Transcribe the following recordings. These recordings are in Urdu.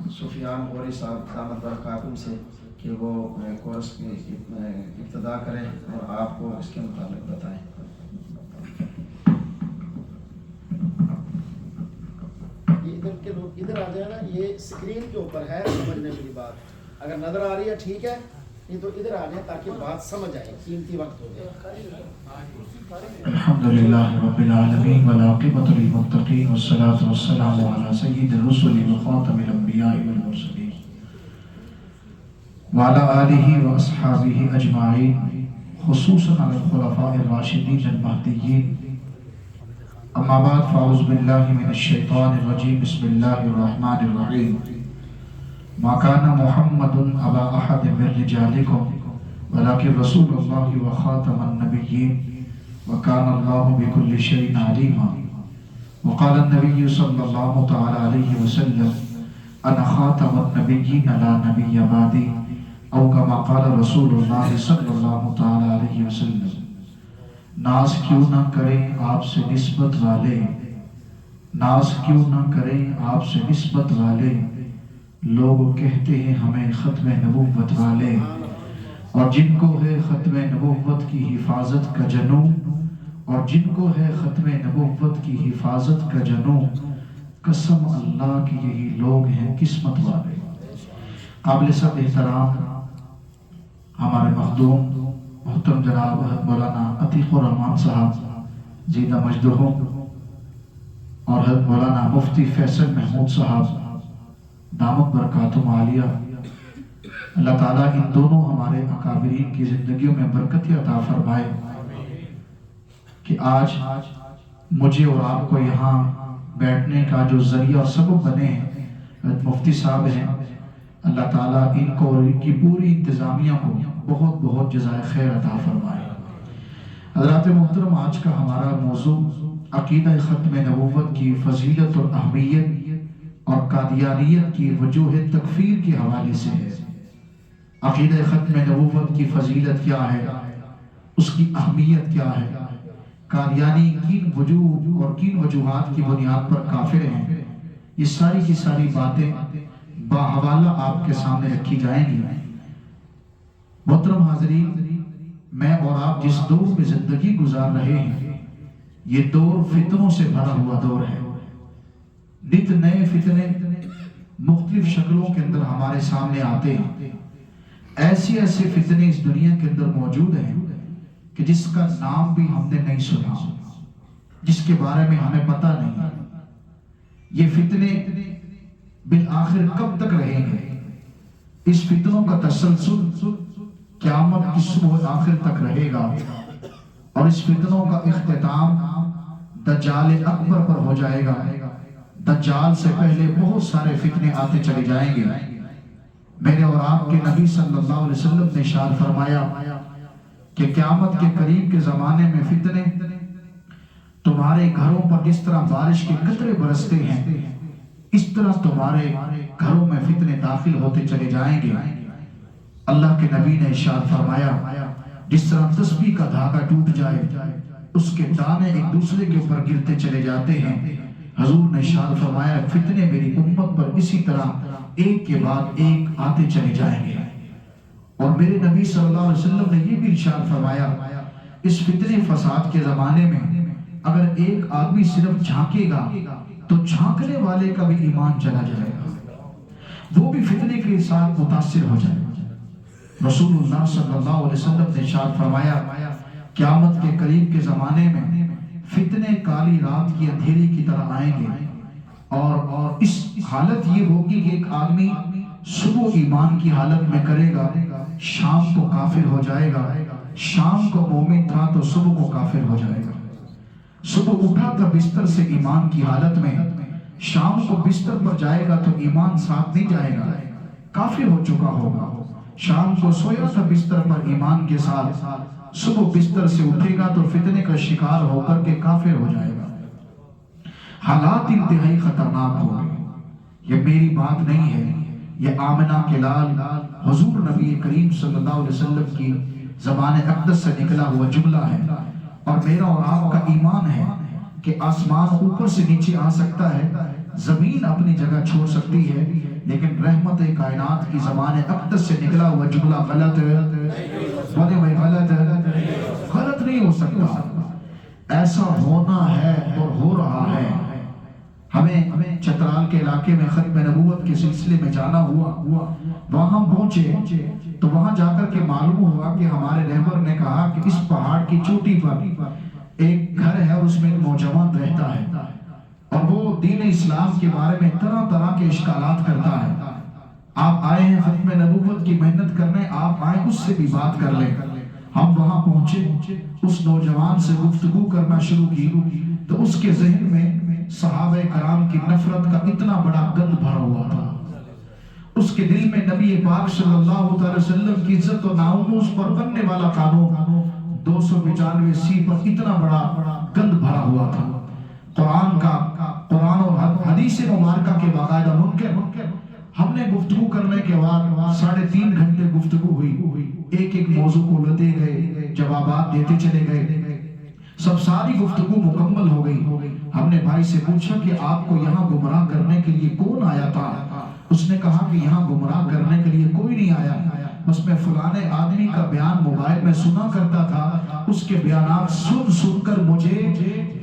سفیان غوری صاحب دامت برکاتہم سے کہ وہ کورس کی ابتدا کریں اور آپ کو اس کے متعلق بتائیں۔ ادھر کے لوگ ادھر آ جائیں نا، یہ اسکرین کے اوپر ہے سمجھنے والی بات، اگر نظر آ رہی ہے ٹھیک ہے، نہیں تو ادھر آ جائیں تاکہ بات سمجھ آئے، قیمتی وقت ہو جائے۔ الحمدللہ رب العالمین والعاقبۃ للمتقین والصلاۃ والسلام علی سید الرسل وخاتم الانبیاء والمرسلین وعلی آلہ واصحابہ اجمعین، خصوصاً علی الخلفاء الراشدین المہدیین۔ اما بعد فاعوذ باللہ من الشیطان الرجیم، بسم اللہ الرحمن الرحیم۔ ما کان محمد ابا احد من رجالکم ولکن رسول اللہ وخاتم النبیین وکان اللہ بکل شیء علیما۔ وقال النبی صلی اللہ تعالی علیہ وسلم انا خاتم النبیین لا نبی بعدی، او کما قال رسول اللہ صلی اللہ تعالی علیہ وسلم۔ ناز کیوں نہ کریں آپ سے نسبت والے، ناز کیوں نہ کریں آپ سے نسبت والے، لوگ کہتے ہیں ہمیں ختم نبوت والے، اور جن کو ہے ختم نبوت کی حفاظت کا جنوں، اور جن کو ہے ختم نبوت کی حفاظت کا جنوں، قسم اللہ کی یہی لوگ ہیں قسمت والے۔ قابل سب احترام ہمارے مخدوم محترم جناب مولانا عتیق الرحمان صاحب زیدہ مجدہ، اور حضرت مولانا مفتی فیصل محمود صاحب دامت برکاتہم عالیہ، اللہ تعالیٰ ان دونوں ہمارے اکابرین کی زندگیوں میں برکت عطا فرمائے کہ آج مجھے اور آپ کو یہاں بیٹھنے کا جو ذریعہ اور سبب بنے ہیں حضرت مفتی صاحب ہیں۔ اللہ تعالیٰ ان کو اور ان کی پوری انتظامیہ کو بہت بہت جزائے خیر عطا فرمائے۔ حضرات محترم، آج کا ہمارا موضوع عقیدہ ختم نبوت کی فضیلت اور اہمیت اور قادیانیت کی وجوہ تکفیر کے حوالے سے ہے۔ عقیدہ ختم نبوت کی فضیلت کیا ہے، اس کی اہمیت کیا ہے، قادیانی کن وجوہ اور کن وجوہات کی بنیاد پر کافر ہیں، یہ ساری کی ساری باتیں باحوالہ آپ کے سامنے رکھی جائیں گی۔ محترم حاضرین، میں اور آپ جس دور میں زندگی گزار رہے ہیں، یہ دور فتنوں سے بھرا ہوا دور ہے۔ نت نئے فتنے مختلف شکلوں کے اندر ہمارے سامنے آتے ہیں۔ ایسی ایسے فتنے اس دنیا کے اندر موجود ہیں کہ جس کا نام بھی ہم نے نہیں سنا، جس کے بارے میں ہمیں پتہ نہیں۔ یہ فتنے بالآخر کب تک رہیں گے؟ اس فتنوں کا تسلسل قیامت کی صبح آخر تک رہے گا، اور اس فتنوں کا اختتام دجال اکبر پر ہو جائے گا۔ دجال سے پہلے بہت سارے فتنے آتے چلے جائیں گے۔ میرے اور آپ کے نبی صلی اللہ علیہ وسلم نے ارشاد فرمایا کہ قیامت کے قریب کے زمانے میں فتنے تمہارے گھروں پر جس طرح بارش کے قطرے برستے ہیں، اس طرح تمہارے گھروں میں فتنے داخل ہوتے چلے جائیں گے۔ اللہ کے نبی نے ارشاد فرمایا جس طرح تسبیح کا دھاگا ٹوٹ جائے، اس کے دانے ایک دوسرے کے اوپر گرتے چلے جاتے ہیں، حضور نے ارشاد فرمایا فتنے میری امت پر اسی طرح ایک کے بعد ایک آتے چلے جائیں گے۔ اور میرے نبی صلی اللہ علیہ وسلم نے یہ بھی ارشاد فرمایا اس فتنے فساد کے زمانے میں اگر ایک آدمی صرف جھانکے گا تو جھانکنے والے کا بھی ایمان چلا جائے گا، وہ بھی فتنے کے ساتھ متاثر ہو جائے گا۔ رسول اللہ صلی اللہ علیہ وسلم نے ارشاد فرمایا قیامت کے قریب کے زمانے میں فتنے کالی رات کی اندھیری کی طرح آئیں گے، اور اس حالت یہ ہوگی کہ ایک آدمی صبح ایمان کی حالت میں کرے گا، شام کو کافر ہو جائے گا، شام کو مومن تھا تو صبح کو کافر ہو جائے گا، صبح اٹھا تھا بستر سے ایمان کی حالت میں، شام کو بستر پر جائے گا تو ایمان ساتھ نہیں جائے گا، کافر ہو چکا ہوگا۔ شام کو سویا تھا بستر پر ایمان کے ساتھ، صبح بستر سے اٹھے گا تو فتنے کا شکار ہو کر کے کافر ہو جائے گا۔ حالات انتہائی خطرناک ہو گئے۔ یہ میری بات نہیں ہے، یہ آمنہ کے لال حضور نبی کریم صلی اللہ علیہ وسلم کی زبان اقدس سے نکلا ہوا جملہ ہے، اور میرا اور آپ کا ایمان ہے کہ آسمان اوپر سے نیچے آ سکتا ہے، زمین اپنی جگہ چھوڑ سکتی ہے لیکن رحمت کائنات کی زبان اقدس سے نکلا ہوا جملہ غلط بولے بھائی غلط نہیں ہو سکتا. ایسا ہونا ہے اور ہو رہا ہے. ہمیں چترال کے علاقے میں ختم نبوت کے سلسلے میں جانا ہوا. وہاں ہم پہنچے تو وہاں جا کر کے معلوم ہوا کہ ہمارے رہبر نے کہا کہ اس پہاڑ کی چوٹی پر ایک گھر ہے اور اس میں ایک نوجوان رہتا ہے اور وہ دین اسلام کے بارے میں طرح طرح کے اشکالات کرتا ہے. آپ آئے ہیں ختم نبوت کی محنت کرنے, آپ آئیں اس سے بھی بات کر لیں. ہم وہاں پہنچے, اس نوجوان سے گفتگو کرنا شروع کی تو اس کے ذہن میں صحابہ کرام کی نفرت کا اتنا بڑا گند بھرا ہوا تھا. اس کے دل میں نبی پاک صلی اللہ علیہ وسلم کی عزت و ناموس پر بننے والا قانون 295 سی پر اتنا بڑا گند بھرا ہوا تھا. قرآن اور حدیث مبارکہ کے باقاعدہ منکر. ہم نے گفتگو کرنے کے بعد 3.5 گھنٹے گفتگو ہوئی. ایک موضوع کو لیتے گئے, جوابات دیتے چلے گئے. ساری گفتگو مکمل ہو گئی. ہم نے بھائی سے پوچھا کہ آپ کو یہاں گمراہ کرنے کے لیے کون آیا تھا؟ اس نے کہا کہ یہاں گمراہ کرنے کے لیے کوئی نہیں آیا, بس میں فلانے آدمی کا بیان موبائل میں سنا کرتا تھا. اس کے بیانات سن کر مجھے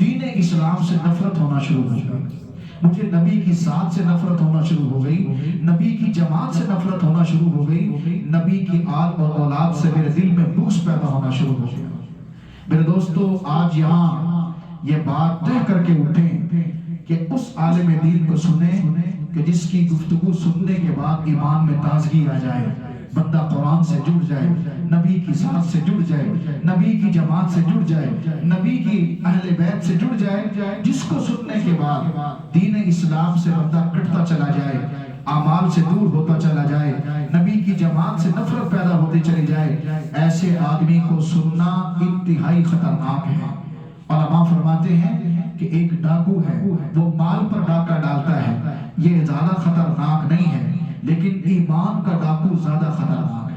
دین اسلام سے نفرت ہونا شروع ہو گئی. مجھے نبی کی ذات سے نفرت ہونا شروع ہو گئی, نبی کی جماعت سے نفرت ہونا شروع ہو گئی, نبی کی آل اور اولاد سے میرے دل میں بغض پیدا ہونا شروع ہو گیا. میرے دوستو, آج یہاں یہ بات طے کر کے اٹھیں کہ اس عالم دین کو سنیں کہ جس کی گفتگو سننے کے بعد ایمان میں تازگی آ جائے, بندہ قرآن سے جڑ جائے, نبی کی ذات سے جڑ جائے, نبی کی جماعت سے جڑ جائے, نبی کی اہل بیت سے جڑ جائے, جس کو سننے کے بعد دین اسلام سے بندہ کٹتا چلا جائے, اعمال سے دور ہوتا چلا جائے, نبی کی جماعت سے نفرت پیدا ہوتی چلی جائے, ایسے آدمی کو سننا انتہائی خطرناک ہے. علماء فرماتے ہیں کہ ایک ڈاکو ہے, وہ مال پر ڈاکہ ڈالتا ہے, یہ زیادہ خطرناک نہیں ہے, لیکن ایمان کا ڈاکو زیادہ خطرناک ہے.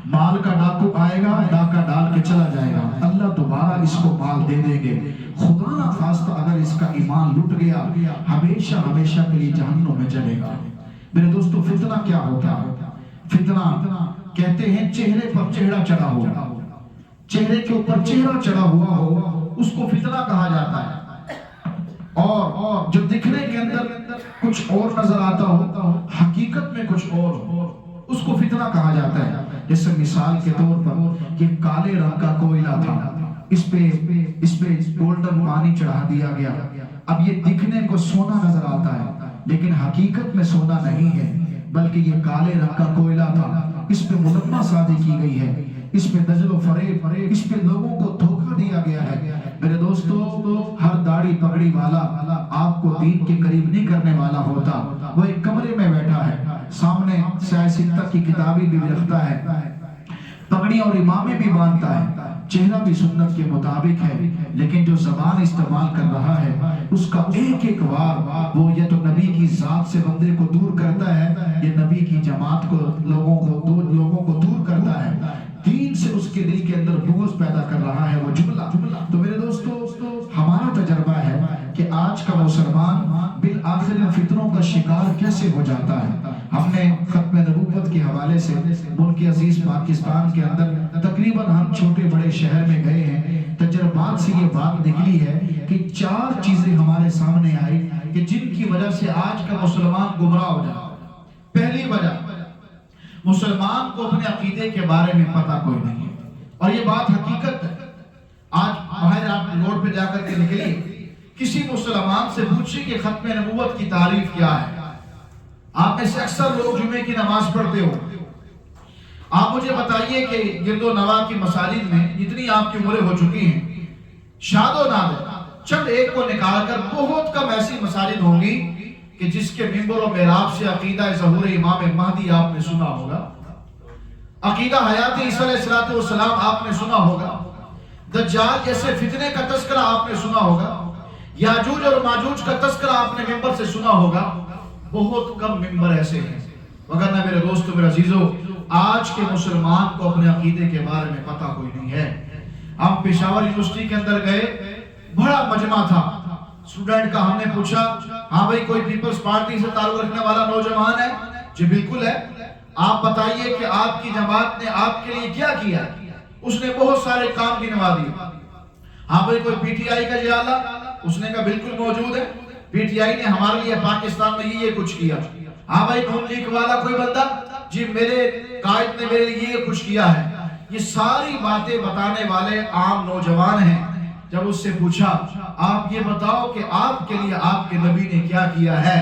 مال کا ڈاکو آئے گا, ڈاکہ ڈال کے چلا جائے گا, اللہ دوبارہ اس کو مال دے دیں گے. خدا نہ خواستہ اگر اس کا ایمان لٹ گیا, ہمیشہ ہمیشہ کے لیے جہنم میں جلے گا. میرے دوستو, فتنہ کیا ہوتا ہے؟ فتنہ کہتے ہیں چہرے پر چہرہ چڑھا ہو, چہرے کے اوپر چہرہ چڑھا ہوا ہو, اس کو فتنہ کہا جاتا ہے. اور جو دکھنے کے اندر کچھ اور نظر آتا ہو, حقیقت میں کچھ اور, اس کو فتنہ کہا جاتا ہے. جیسے مثال کے طور پر یہ کالے رنگ کا کوئلہ تھا, اس پہ گولڈن پانی چڑھا دیا گیا. اب یہ دکھنے کو سونا نظر آتا ہے, لیکن حقیقت میں سونا نہیں ہے, بلکہ یہ کالے رنگ کا کوئلہ تھا. اس پہ ملمہ شادی کی گئی ہے, اس پہ دجل و فریب, اس پہ لوگوں کو دھوکہ دیا گیا ہے. میرے دوستو, ہر داڑھی پگڑی والا آپ کو دین کے قریب نہیں کرنے والا ہوتا. وہ ایک کمرے میں بیٹھا ہے, سامنے سیاستہ کی کتابیں بھی رکھتا ہے, پگڑی اور امامے بھی باندھتا ہے, چہرہ بھی سنت کے مطابق ہے, لیکن جو زبان استعمال کر رہا ہے اس کا ایک وار وہ یہ تو نبی کی ذات سے بندے کو دور کرتا ہے, یہ نبی کی جماعت کو لوگوں کو دور کرتا ہے, دین سے اس کے دل کے اندر بغض پیدا کر رہا ہے وہ جملہ. تو میرے دوستو, ہمارا تجربہ ہے کہ آج کا مسلمان بالآخر فتنوں کا شکار کیسے ہو جاتا ہے. ہم نے ختم نبوت کے حوالے سے ملک عزیز پاکستان کے اندر تقریباً ہم چھوٹے بڑے شہر میں گئے ہیں, تجربات سے یہ بات نکلی ہے کہ 4 چیزیں ہمارے سامنے آئی کہ جن کی وجہ سے آج کا مسلمان گمراہ ہو جاتا. پہلی وجہ, مسلمان کو اپنے عقیدے کے بارے میں پتہ کوئی نہیں ہے, اور یہ بات حقیقت ہے. آج باہر آپ روڈ پہ جا کر کے نکلیے, کسی مسلمان سے پوچھیں کہ ختم نبوت کی تعریف کیا ہے. آپ میں سے اکثر لوگ جمعے کی نماز پڑھتے ہو, آپ مجھے بتائیے کہ گرد و نواح کی مساجد میں جتنی آپ کی عمریں ہو چکی ہیں, شاد و نادر چند ایک کو نکال کر بہت کم ایسی مساجد ہوں گی کہ جس کے منبر و محراب سے عقیدہ ظہور امام مہدی آپ نے سنا ہوگا, عقیدہ حیات عیسیٰ علیہ السلام آپ نے سنا ہوگا, دجال جیسے فتنے کا تذکرہ آپ نے سنا ہوگا, یاجوج اور ماجوج کا تذکرہ آپ نے ممبر سے سنا ہوگا. بہت کم ممبر ایسے ہیں. وگرنہ میرے دوستو, میرے عزیزو, آج کے مسلمان کو اپنے عقیدے کے بارے میں پتہ کوئی نہیں ہے. ہم پشاور یونیورسٹی کے اندر گئے, بڑا مجمع تھا, اسٹوڈنٹ کا ہم نے پوچھا ہاں بھائی کوئی پیپلز پارٹی سے تعلق رکھنے والا نوجوان ہے؟ جی بالکل ہے. آپ بتائیے کہ آپ کی جماعت نے آپ کے لیے کیا کیا؟ اس نے بہت سارے کام گنوا دیے. ہاں بھائی کوئی پی ٹی آئی کا جیالہ؟ اس نے کہا بالکل موجود ہے, پی ٹی آئی نے ہمارے لیے پاکستان میں یہ کچھ کیا. ہاں بھائی نون لیگ والا کوئی بندہ؟ جی میرے قائد نے میرے لیے یہ کچھ کیا ہے. یہ ساری باتیں بتانے والے عام نوجوان ہیں. جب اس سے پوچھا آپ یہ بتاؤ کہ آپ کے لیے آپ کے نبی نے کیا کیا ہے,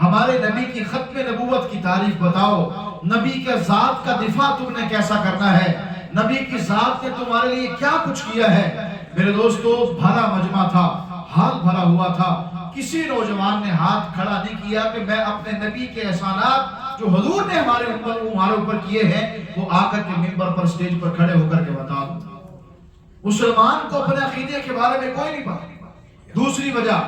ہمارے نبی کی ختم نبوت کی تعریف بتاؤ, نبی کے ذات کا دفاع تم نے کیسا کرنا ہے, نبی کی ذات نے تمہارے لیے کیا کچھ کیا ہے. میرے دوستو بھرا مجمع تھا, حال بھرا ہوا تھا. کسی نوجوان نے ہاتھ کھڑا نہیں کیا کہ میں اپنے نبی کے احسانات جو حضور نے ہمارے اوپر کیے ہیں وہ آ کر کے منبر پر سٹیج پر کھڑے ہو کر کے بتا دوں. مسلمان کو اپنے عقیدے کے بارے میں کوئی نہیں پتا. دوسری وجہ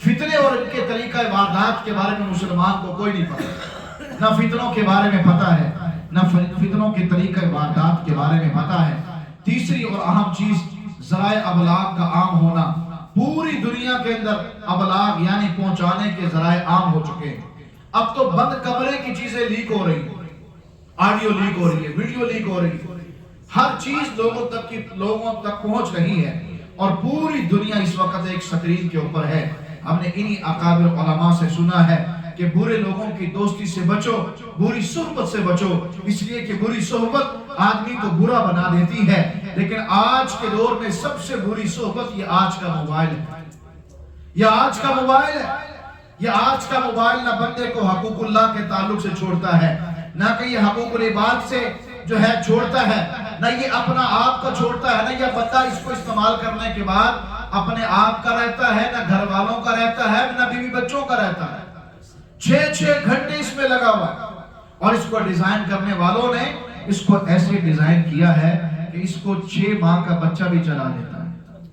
فتنے اور ان کے طریقہ واردات کے بارے میں مسلمان کو کوئی نہیں پتا. نہ فتنوں کے بارے میں پتا ہے, نہ فتنوں کے طریقہ واردات کے بارے میں پتا ہے. تیسری اور اہم چیز ذرائع ابلاغ کا عام ہونا. پوری دنیا کے اندر ابلاغ یعنی پہنچانے کے ذرائع عام ہو چکے ہیں. اب تو بند کمرے کی چیزیں لیک ہو رہی ہیں, آڈیو لیک ہو رہی ہے, ویڈیو لیک ہو رہی ہے, ہر چیز لوگوں تک پہنچ رہی ہے. اور پوری دنیا اس وقت ایک سکرین کے اوپر ہے. ہم نے انہی اکابر علماء سے سنا ہے کہ برے لوگوں کی دوستی سے بچو, بری صحبت سے بچو, اس لیے کہ بری صحبت آدمی کو برا بنا دیتی ہے. لیکن آج کے دور میں سب سے بری صحبت یہ آج کا موبائل ہے. یہ آج کا موبائل ہے. یہ آج کا موبائل نہ بندے کو حقوق اللہ کے تعلق سے چھوڑتا ہے, نہ کہ یہ حقوق العباد سے جو ہے چھوڑتا ہے, نہ یہ اپنا آپ کو چھوڑتا ہے, نہ یہ بندہ اس کو استعمال کرنے کے بعد اپنے آپ کا رہتا ہے, نہ گھر والوں کا رہتا ہے, نہ بیوی بچوں کا رہتا ہے. 6 گھنٹے اس میں لگا ہوا. اور اس کو ڈیزائن کرنے والوں نے اس کو ایسے ڈیزائن کیا ہے کہ اس کو 6 ماہ کا بچہ بھی چلا لیتا ہے,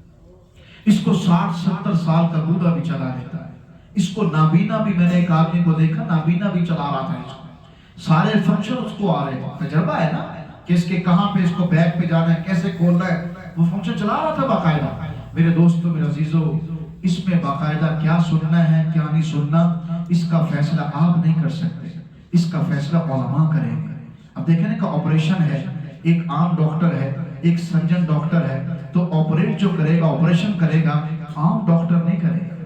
اس کو 60-70 سال کا بوڑھا بھی چلا لیتا ہے, اس کو نابینا بھی, میں نے ایک آدمی کو دیکھا نابینا بھی چلا رہا تھا. اس کو سارے فنکشن اس کو آ رہے تھے. تجربہ ہے نا کہ اس کے کہاں پہ اس کو بیک پہ جانا ہے, کیسے کھولنا ہے, وہ فنکشن چلا رہا تھا باقاعدہ. میرے دوستو میرے عزیزو, اس میں باقاعدہ کیا سننا ہے کیا نہیں سننا اس کا فیصلہ آپ نہیں کر سکتے, اس کا فیصلہ علماء کریں گے. اب دیکھیں کہ آپریشن ہے, ایک عام ڈاکٹر ہے, ایک سرجن ڈاکٹر ہے, تو آپریٹ جو کرے گا, آپریشن کرے گا, عام ڈاکٹر نہیں کرے گا,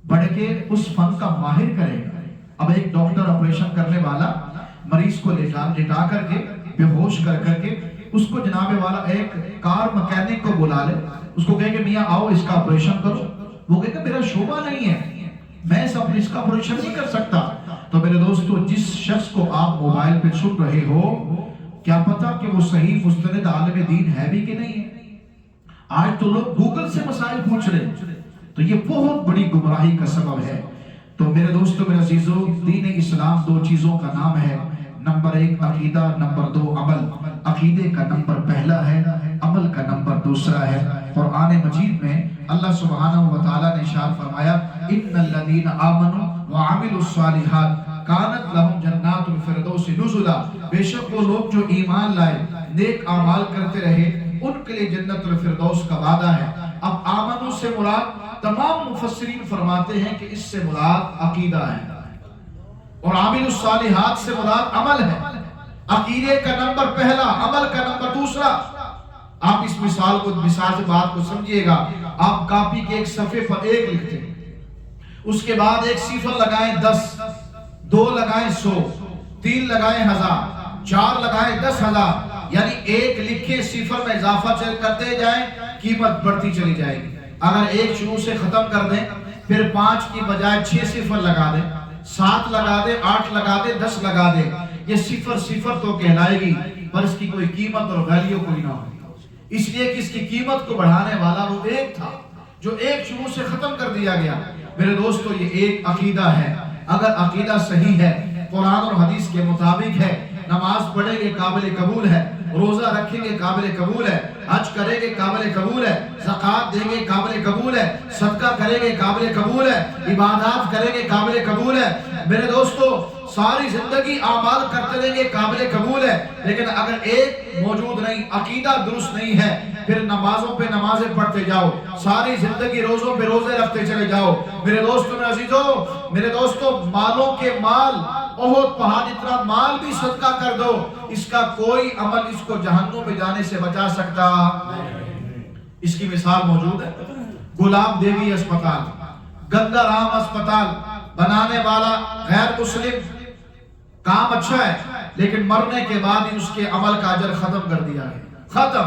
بڑھ کے اس فن کا ماہر کرے گا. اب ایک ڈاکٹر آپریشن کرنے والا مریض کو لٹا کر کے بے ہوش کر کے اس کو جناب والا ایک کار مکینک کو بلا لے, اس کو کہے کہ میاں آؤ اس کا آپریشن کرو. وہ کہے کہ میرا شعبہ نہیں ہے, میں اس کا آپریشن نہیں کر سکتا. تو میرے دوستو جس شخص کو آپ موبائل پہ سن رہے ہو, کیا پتا کہ وہ صحیح مستند عالم دین ہے بھی کہ نہیں ہے. آج تو لوگ گوگل سے مسائل پوچھ رہے ہیں, تو یہ بہت بڑی گمراہی کا سبب ہے. تو میرے دوستو میرے عزیزو, دین اسلام 2 چیزوں کا نام ہے. نمبر 1 عقیدہ, نمبر 2 عمل. عقیدے کا نمبر پہلا ہے, عمل کا نمبر دوسرا ہے. قرآن مجید میں اللہ سبحانہ وتعالی نے ارشاد فرمایا ان الذین آمنوا وعملوا الصالحات کانت لہم جنات الفردوس نزلا. بے شک وہ لوگ جو ایمان لائے, نیک اعمال کرتے رہے, ان کے لیے جنت الفردوس کا وعدہ ہے. اب آمنوا سے مراد تمام مفسرین فرماتے ہیں کہ اس سے مراد عقیدہ ہے, اور عامل الصالحات سے مراد عمل ہے. عقیدے کا نمبر پہلا, عمل کا نمبر دوسرا. آپ اس مثال سے بات کو سمجھیے گا. آپ کاپی کے ایک صفحے پر 1 لکھتے ہیں, اس کے بعد ایک صفر لگائیں 10, 2 لگائیں 100, 3 لگائیں 1000, 4 لگائیں 10,000, یعنی 1 لکھے صفر میں اضافہ کرتے جائیں, قیمت بڑھتی چلی جائے گی. اگر 1 شروع سے ختم کر دیں, پھر 5 کی بجائے 6 صفر لگا دیں, 7 لگا دیں, 8 لگا دیں, 10 لگا دیں, یہ صفر تو کہلائے گی, پر اس کی کوئی قیمت اور ویلیو کوئی نہ ہو. اس لیے کہ اس کی قیمت کو بڑھانے والا وہ 1 تھا جو 1 شروع سے ختم کر دیا گیا. میرے دوستو یہ ایک عقیدہ ہے. اگر عقیدہ صحیح ہے, قرآن اور حدیث کے مطابق ہے, نماز پڑھیں گے قابل قبول ہے, روزہ رکھیں گے قابل قبول ہے, حج کریں گے قابل قبول ہے, زکوٰۃ دیں گے قابل قبول ہے, صدقہ کریں گے قابل قبول ہے, عبادات کریں گے قابل قبول ہے. میرے دوستو ساری زندگی اعمال کرتے رہیں گے، قابل قبول ہے، لیکن اگر ایک موجود نہیں، عقیدہ درست نہیں ہے، پھر نمازوں پہ نمازیں پڑھتے جاؤ، ساری زندگی روزوں پہ روزے رکھتے چلے جاؤ۔ میرے دوستوں میں عزیزو، میرے دوستوں، مالوں کے مال، احد پہاڑ اتنا مال بھی صدقہ کر دو، اس کا کوئی عمل اس کو جہنم میں جانے سے بچا سکتا۔ اس کی مثال موجود ہے، غلام دیوی اسپتال، گنگا رام اسپتال بنانے والا غیر مسلم، کام اچھا ہے لیکن مرنے کے بعد ہی اس کے عمل کا اجر ختم کر دیا ہے، ختم،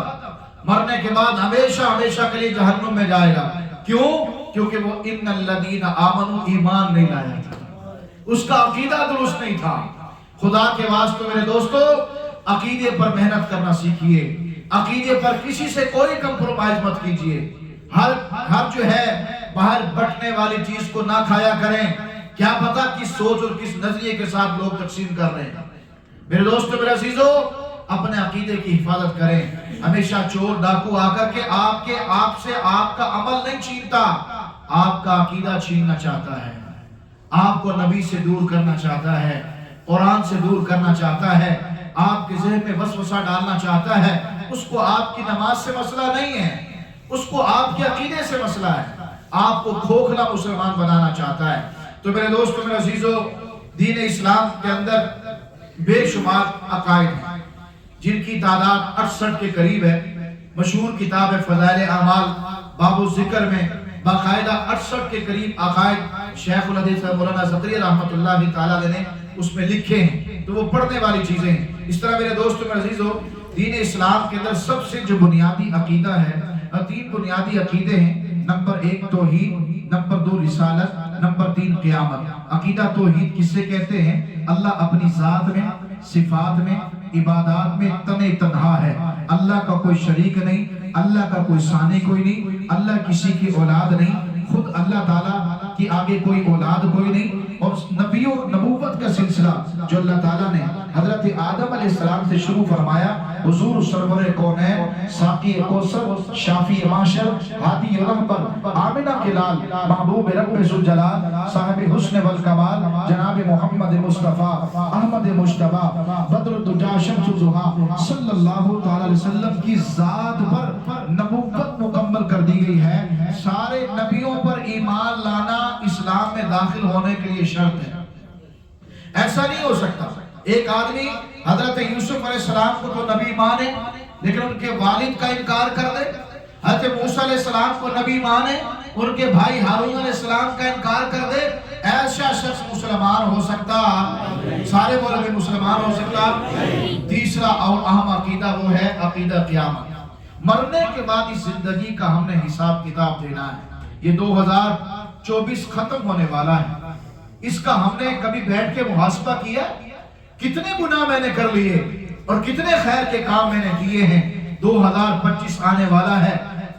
مرنے کے بعد ہمیشہ ہمیشہ کے لیے جہنم میں جائے گا۔ کیوں؟ کیونکہ وہ ان الذین آمنوا ایمان نہیں لایا تھا، اس کا عقیدہ درست نہیں تھا۔ خدا کے واسطے میرے دوستو، عقیدے پر محنت کرنا سیکھیے، عقیدے پر کسی سے کوئی کمپرومائز مت کیجیے، ہر جو ہے باہر بٹنے والی چیز کو نہ کھایا کریں، کیا پتا کس سوچ اور کس نظریے کے ساتھ لوگ تقسیم کر رہے ہیں۔ میرے دوستو، میرے عزیزو، اپنے عقیدے کی حفاظت کریں۔ ہمیشہ چور ڈاکو آ کر کے آپ سے آپ کا عمل نہیں چھینتا، آپ کا عقیدہ چھیننا چاہتا ہے، آپ کو نبی سے دور کرنا چاہتا ہے، قرآن سے دور کرنا چاہتا ہے، آپ کے ذہن میں وسوسہ ڈالنا چاہتا ہے۔ اس کو آپ کی نماز سے مسئلہ نہیں ہے، اس کو آپ کے عقیدے سے مسئلہ ہے، آپ کو کھوکھلا مسلمان بنانا چاہتا ہے۔ تو میرے دوستو، میرے عزیزو، دین اسلام کے اندر بے شمار عقائد ہیں جن کی تعداد 68 کے قریب ہے۔ مشہور کتاب ہے فضائل اعمال، باب الذکر میں باقاعدہ 68 کے قریب عقائد شیخ الحدیث مولانا زکریا رحمۃ اللہ تعالیٰ نے اس میں لکھے ہیں، تو وہ پڑھنے والی چیزیں ہیں۔ اس طرح میرے دوستو، میرے عزیزو، دین اسلام کے اندر سب سے جو بنیادی عقیدہ ہے، 3 بنیادی عقیدے ہیں۔ نمبر 1 توحید، نمبر 2 رسالت، نمبر 3 قیامت۔ عقیدہ توحید کس سے کہتے ہیں؟ اللہ اپنی ذات میں، صفات میں، عبادات میں تنہا ہے، اللہ کا کوئی شریک نہیں، اللہ کا کوئی ثانی کوئی نہیں، اللہ کسی کی اولاد نہیں، خود اللہ تعالیٰ کی آگے کوئی اولاد کوئی نہیں۔ اور نبوت کا سلسلہ جو اللہ تعالیٰ نے حضرت آدم علیہ السلام سے شروع فرمایا، حضور سرور کونین، ساقی کوثر، شافی معاشر، ہادی رہبر، آمنہ کے لال، محبوب رب ذوالجلال، صاحب حسن والکمال، جناب محمد مصطفیٰ احمد مجتبیٰ بدر الدجا شمس الضحیٰ صلی اللہ تعالی علیہ وسلم کی ذات پر نبوت مکمل کر دی گئی ہے۔ سارے نبیوں پر ایمان لانا اسلام میں داخل ہونے کے لیے شرط ہے۔ ایسا نہیں ہو سکتا ایک آدمی حضرت یوسف علیہ السلام کو تو نبی مانے لیکن ان کے والد کا انکار کر دے، حضرت موسیٰ علیہ السلام کو نبی مانے، ان کے بھائی ہارون علیہ السلام کا انکار کر دے، ایسا شخص مسلمان ہو سکتا؟ سارے بولے بھی مسلمان ہو سکتا؟ تیسرا اور اہم عقیدہ وہ ہے عقیدہ قیامت۔ مرنے کے بعد اس زندگی کا ہم نے حساب کتاب دینا ہے۔ یہ 2024 ختم ہونے والا ہے، اس کا ہم نے کبھی بیٹھ کے محاسبہ کیا کتنے گناہ میں نے کر لیے اور کتنے خیر کے کام میں نے کیے ہیں؟ 2025 آنے والا ہے،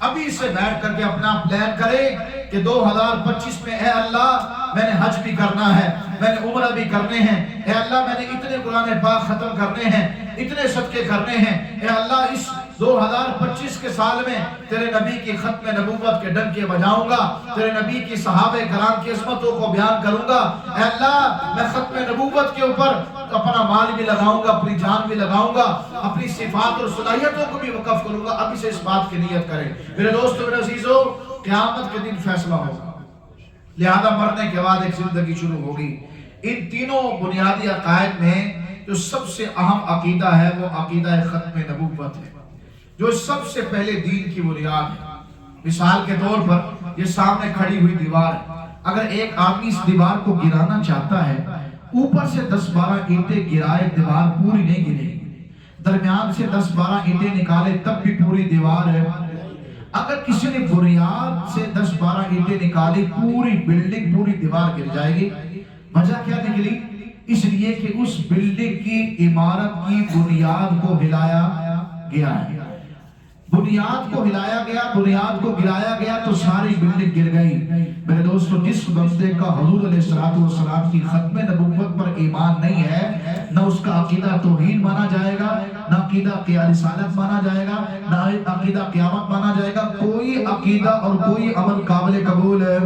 ابھی سے بیٹھ کر کے اپنا پلان کرے کہ 2025 میں اے اللہ میں نے حج بھی کرنا ہے، میں نے عمرہ بھی کرنے ہیں، اے اللہ میں نے اتنے قرآن پاک ختم کرنے ہیں، اتنے صدقے کرنے ہیں، اے اللہ اس 2025 کے سال میں تیرے نبی کی ختم نبوت کے ڈنکے بجاؤں گا، تیرے نبی کی صحابہ کرام کی عظمتوں کو بیان کروں گا، اے اللہ میں ختم نبوت کے اوپر اپنا مال بھی لگاؤں گا، اپنی جان بھی لگاؤں گا، اپنی صفات اور صلاحیتوں کو بھی وقف کروں گا۔ ابھی سے اس بات کی نیت کریں میرے دوستو، میرے عزیزو، قیامت کے دن فیصلہ ہوگا، لہذا مرنے کے بعد ایک زندگی شروع ہوگی۔ ان تینوں بنیادی عقائد میں جو سب سے اہم عقیدہ ہے وہ عقیدہ ختم نبوت ہے، جو سب سے پہلے دین کی بنیاد ہے۔ مثال کے طور پر یہ سامنے کھڑی ہوئی دیوار ہے، اگر ایک آدمی اس دیوار کو گرانا چاہتا ہے، اوپر سے 10-12 اینٹیں گرائے دیوار پوری نہیں گرے گی، درمیان سے 10-12 اینٹیں نکالے تب بھی پوری دیوار ہے۔ اگر کسی نے بنیاد سے 10-12 اینٹیں نکالی پوری بلڈنگ پوری دیوار گر جائے گی۔ وجہ کیا نکلی؟ اس لیے کہ اس بلڈنگ کی عمارت کی بنیاد کو ہلایا گیا ہے، بنیاد کو ہلایا گیا، بنیاد کو گرایا گیا تو ساری بلڈنگ گر گئی۔ میرے دوستو، جس بندے کا حضور علیہ السلام کی ختم نبوت پر ایمان نہیں ہے، نہ اس کا عقیدہ توحید مانا جائے گا، نہ عقیدہ رسالت مانا جائے گا، نہ عقیدہ قیامت مانا جائے گا، کوئی عقیدہ اور کوئی عمل قابل قبول ہے۔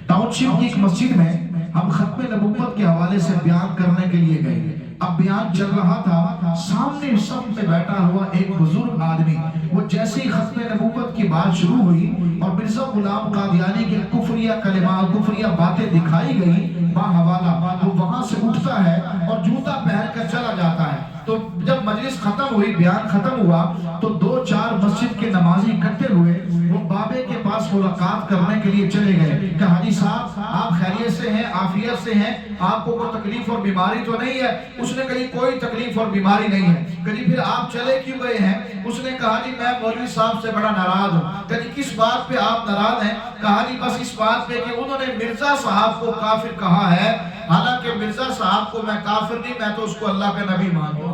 ٹاؤن شپ کی ایک مسجد میں ہم ختم نبوت کے حوالے سے بیان کرنے کے لیے گئے. اب بیان چل رہا تھا، سامنے صف میں بیٹھا ہوا ایک بزرگ آدمی، وہ جیسے ہی ختم نبوت کی بات شروع ہوئی اور مرزا غلام قادیانی کے کفریہ کلمات، کفریہ باتیں دکھائی گئی باحوالہ، وہ وہاں سے اٹھتا ہے اور جوتا پہن کر چلا جاتا ہے. تو جب مجلس ختم ہوئی، بیان ختم ہوا، تو 2-4 مسجد کے نمازی اکٹھے ہوئے. وہ بابے کے پاس ملاقات کرنے کے لیے چلے گئے کہ حاجی صاحب آپ خیریت سے ہیں، عافیت سے ہیں، آپ کو کوئی تکلیف اور بیماری تو نہیں ہے؟ اس نے کہا کوئی تکلیف اور بیماری نہیں ہے. کہ پھر آپ چلے کیوں گئے ہیں؟ اس نے کہا جی میں مولوی صاحب سے بڑا ناراض ہوں. کہ کس بات پہ آپ ناراض ہیں؟ کہا جی بس اس بات پہ کہ انہوں نے مرزا صاحب کو کافر کہا ہے، حالانکہ مرزا صاحب کو میں کافر نہیں، میں تو اس کو اللہ کا نبی مانتا ہوں.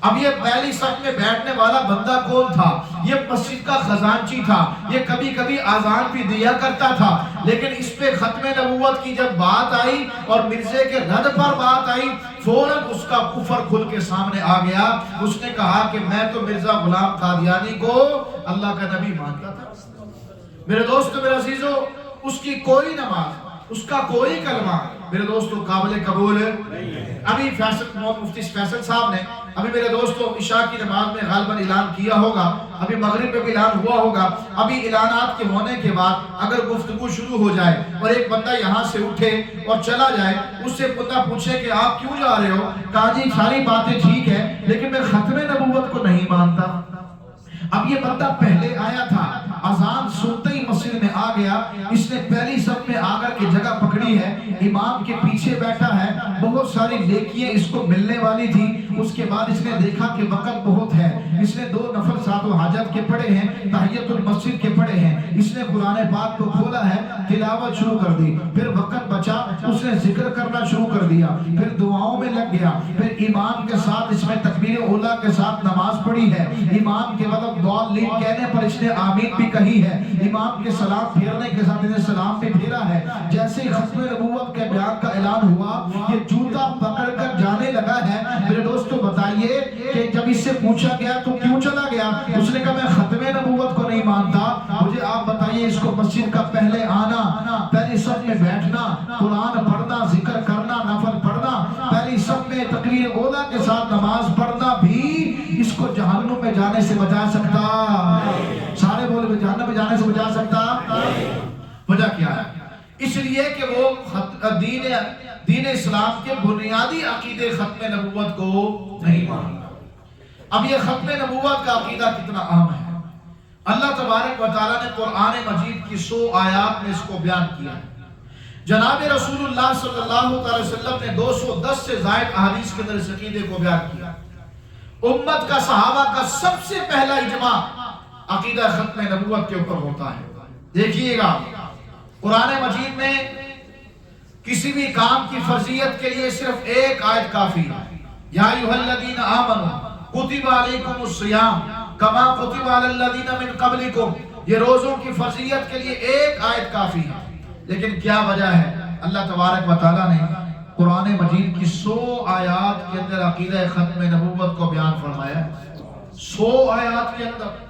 اب یہ پہلی صف میں بیٹھنے والا بندہ کون تھا؟ یہ مسجد کا خزانچی تھا، یہ کبھی کبھی آذان بھی دیا کرتا تھا، لیکن اس پہ ختم نبوت کی جب بات آئی اور مرزے کے رد پر بات آئی، فوراً اس کا کفر کھل کے سامنے آ گیا. اس نے کہا کہ میں تو مرزا غلام قادیانی کو اللہ کا نبی مانتا تھا. میرے دوستو، میرے عزیزو، اس کی کوئی نماز، اس کا کوئی کلمہ میرے دوستو قابل قبول نہیں ہے. ابھی مفتی فیصل صاحب نے ابھی میرے دوستو عشاء کی نماز میں غالباً اعلان کیا ہوگا، ابھی مغرب میں بھی اعلان ہوا ہوگا. ابھی اعلانات کے ہونے کے بعد اگر گفتگو شروع ہو جائے اور ایک بندہ یہاں سے اٹھے اور چلا جائے، اس سے بندہ پوچھے کہ آپ کیوں جا رہے ہو؟ کہا جی ساری باتیں ٹھیک ہے لیکن میں ختم نبوت کو نہیں مانتا. اب یہ بندہ پہلے آیا تھا، اذان سنتے ہی مسجد میں آ گیا، اس نے پہلی صف میں آ کر کے جگہ پکڑی ہے، امام کے پیچھے بیٹھا ہے، بہت ساری نیکیاں اس کو ملنے والی تھی. اس کے بعد اس نے دیکھا کہ وقت بہت ہے، اس نے 2 نفل سات و حاجت کے پڑھے ہیں، تحیت المسجد کے پڑھے ہیں، اس نے قرآن پاک کو کھولا ہے، تلاوت شروع کر دی. پھر وقت بچا، اس نے ذکر کرنا شروع کر دیا، پھر دعاؤں میں لگ گیا، پھر امام کے ساتھ اس میں تکبیر اولیٰ کے ساتھ نماز پڑھی ہے. امام کے مطلب ضالین کہنے پر اس نے آمین بھی کہی ہے، امام کے سلام پھیرنے کے ساتھ اس نے سلام بھی پھیرا ہے. جیسے ختم نبوت کے بیان کا اعلان ہوا، یہ جوتا پکڑ کر جانے لگا ہے. میرے دوستو بتائیے کہ جب اس سے پوچھا گیا تو کیوں چلا گیا؟ اس نے کہا میں ختم نبوت کو نہیں مانتا. مجھے آپ بتائیے اس کو مسجد کا پہلے آنا، پہلی صف میں بیٹھنا، قرآن پڑھنا، ذکر کرنا، نفل پڑھنا، پہلی صف میں تکبیر اولیٰ کے ساتھ نماز پڑھنا بھی اس کو جہنم میں جانے سے بچا سکتا؟ سارے بولے میں جہنم میں جانے سے بچا سکتا؟ وجہ کیا ہے؟ اس لیے کہ وہ دین اسلام کے بنیادی عقیدے ختم نبوت کو نہیں مانتا. اب یہ ختم نبوت کا عقیدہ کتنا اہم ہے. اللہ تبارک و تعالیٰ نے قرآن مجید کی 100 آیات میں اس کو بیان کیا ہے. جناب رسول اللہ صلی اللہ علیہ وسلم نے 210 سے زائد احادیث کے اندر اس عقیدے کو بیان کیا. امت کا، صحابہ کا سب سے پہلا اجماع عقیدہ ختم نبوت کے اوپر ہوتا ہے. دیکھیے گا قرآن مجید میں کسی بھی کام کی فرضیت کے لیے صرف ایک آیت کافی ہے. یا ایھا الذین آمنوا کتب علیکم الصیام کما کتب علی الذین من قبلکم. یہ روزوں کی فرضیت کے لیے ایک آیت کافی ہے. لیکن کیا وجہ ہے؟ اللہ تبارک و تعالیٰ نے قرآن مجید کی 100 آیات کے اندر عقیدہ ختم نبوت کو بیان فرمایا. 100 آیات کے اندر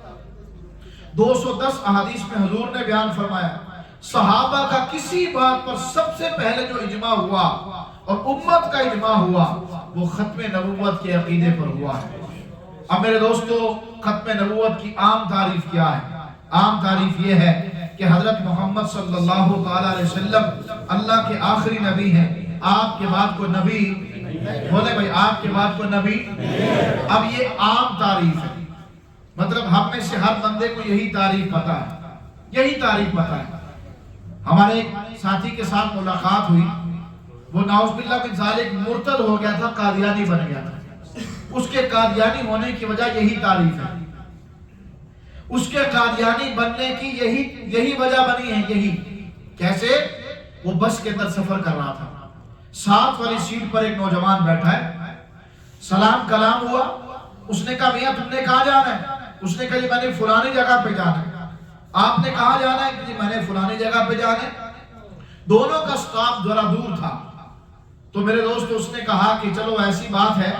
210 احادیث میں حضور نے بیان فرمایا. صحابہ کا کسی بات پر سب سے پہلے جو اجماع ہوا اور امت کا اجماع ہوا وہ ختم نبوت کے عقیدے پر ہوا ہے. اب میرے دوستو ختم نبوت کی عام تعریف کیا ہے؟ عام تعریف یہ ہے کہ حضرت محمد صلی اللہ علیہ وسلم اللہ کے آخری نبی ہیں. آپ کے بعد کوئی نبی بولے بھائی، آپ کے بعد کوئی نبی. اب یہ عام تعریف ہے، مطلب ہم میں سے ہر بندے کو یہی تعریف پتا ہے، یہی تعریف پتا ہے. ہمارے ایک ساتھی کے ساتھ ملاقات ہوئی، وہ نعوذ باللہ من ذالک مرتد ہو گیا تھا، قادیانی بن گیا تھا. اس کے قادیانی ہونے کی وجہ یہی تعریف ہے. اس کے قادیانی بننے کی یہی وجہ بنی ہے. یہی کیسے؟ وہ بس کے اندر سفر کر رہا تھا، ساتھ والی سیٹ پر ایک نوجوان بیٹھا ہے، سلام کلام ہوا. اس نے کہا میاں تم نے کہاں جانا ہے؟ اس نے کہا جی میں نے فلانی جگہ پہ جانا ہے. آپ نے کہاں جانا ہے؟ کہ جی میں نے فلانی جگہ پہ جانا ہے. دونوں کا سٹاپ ذرا دور تھا. تو میرے دوست اس نے کہا کہ چلو ایسی بات ہے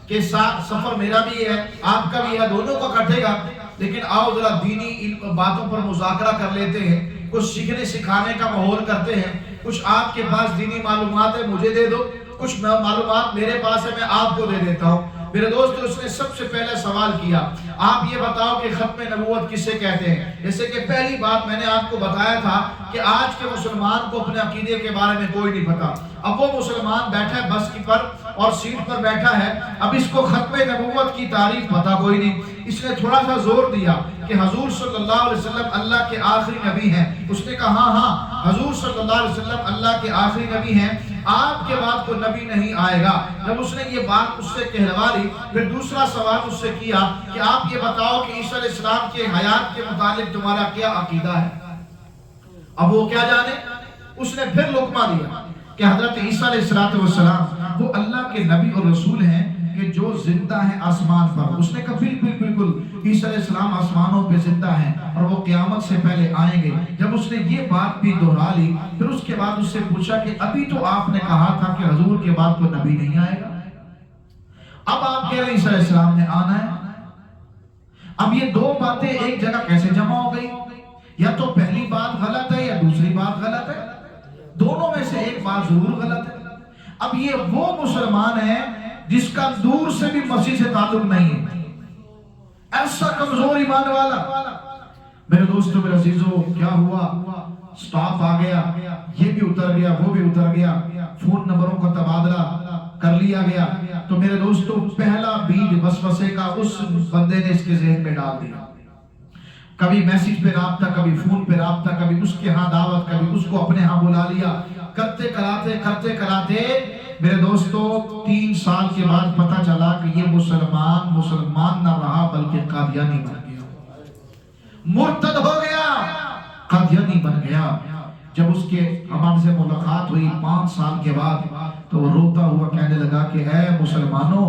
کہ سفر میرا بھی ہے آپ کا بھی ہے، دونوں کو کٹے گا، لیکن آؤ ذرا دینی باتوں پر مذاکرہ کر لیتے ہیں. کچھ سیکھنے سکھانے کا ماحول کرتے ہیں. کچھ آپ کے پاس دینی معلومات ہے مجھے دے دو, کچھ معلومات میرے پاس ہے میں آپ کو دے دیتا ہوں. میرے دوستو اس نے سب سے پہلے سوال کیا آپ یہ بتاؤ کہ ختم نبوت کسے کہتے ہیں. جیسے کہ پہلی بات میں نے آپ کو بتایا تھا کہ آج کے مسلمان کو اپنے عقیدے کے بارے میں کوئی نہیں پتا. اب وہ مسلمان بیٹھا ہے بس کی پر اور سیٹ پر بیٹھا ہے, اب اس کو ختم نبوت کی تعریف پتا کوئی نہیں. اس نے تھوڑا سا زور دیا کہ حضور صلی اللہ علیہ وسلم اللہ کے آخری نبی ہیں. اس نے کہا ہاں حضور صلی اللہ علیہ وسلم اللہ کے آخری نبی ہیں, آپ کے بعد کوئی نبی نہیں آئے گا. جب اس نے یہ بات اس سے کہلوا لی پھر دوسرا سوال اس سے کیا کہ آپ یہ بتاؤ کہ عیسیٰ علیہ السلام کے حیات کے متعلق تمہارا کیا عقیدہ ہے. اب وہ کیا جانے, اس نے پھر لقمہ دیا کہ حضرت عیسیٰ علیہ السلام وہ اللہ کے نبی اور رسول ہیں کہ جو زندہ ہیں آسمان پر. اس نے کہا بالکل عیسیٰ علیہ السلام آسمانوں پہ زندہ ہیں اور وہ قیامت سے پہلے آئیں گے. جب اس نے یہ بات بھی دہرا لی پھر اس کے بعد اس سے پوچھا کہ ابھی تو آپ نے کہا تھا کہ حضور کے بعد کوئی نبی نہیں آئے گا, اب آپ کہہ رہے ہیں عیسیٰ علیہ السلام نے آنا ہے. اب یہ دو باتیں ایک جگہ کیسے جمع ہو گئی؟ یا تو پہلی بات غلط ہے یا دوسری بات غلط ہے, دونوں میں سے ایک بات ضرور غلط ہے. اب یہ وہ مسلمان ہے جس کا دور سے بھی مسیح سے تعلق نہیں ہے, ایسا کمزور ایمان والا. میرے دوستو میرے عزیزو کیا ہوا, سٹاپ آ گیا, یہ بھی اتر گیا وہ بھی اتر گیا, فون نمبروں کا تبادلہ کر لیا گیا. تو میرے دوستو پہلا بیج وسوسے کا اس بندے نے اس کے ذہن میں ڈال دیا. کبھی میسیج پہ رابطہ, کبھی فون پہ رابطہ, کبھی اس کے ہاں دعوت, کبھی اس کو اپنے ہاں بلا لیا. کرتے کراتے میرے دوستو 3 سال کے بعد پتہ چلا کہ یہ مسلمان نہ رہا بلکہ قادیانی بن گیا, مرتد ہو گیا, قادیانی بن گیا. جب اس کے ہمارے سے ملاقات ہوئی 5 سال کے بعد تو وہ روتا ہوا کہنے لگا کہ اے مسلمانوں,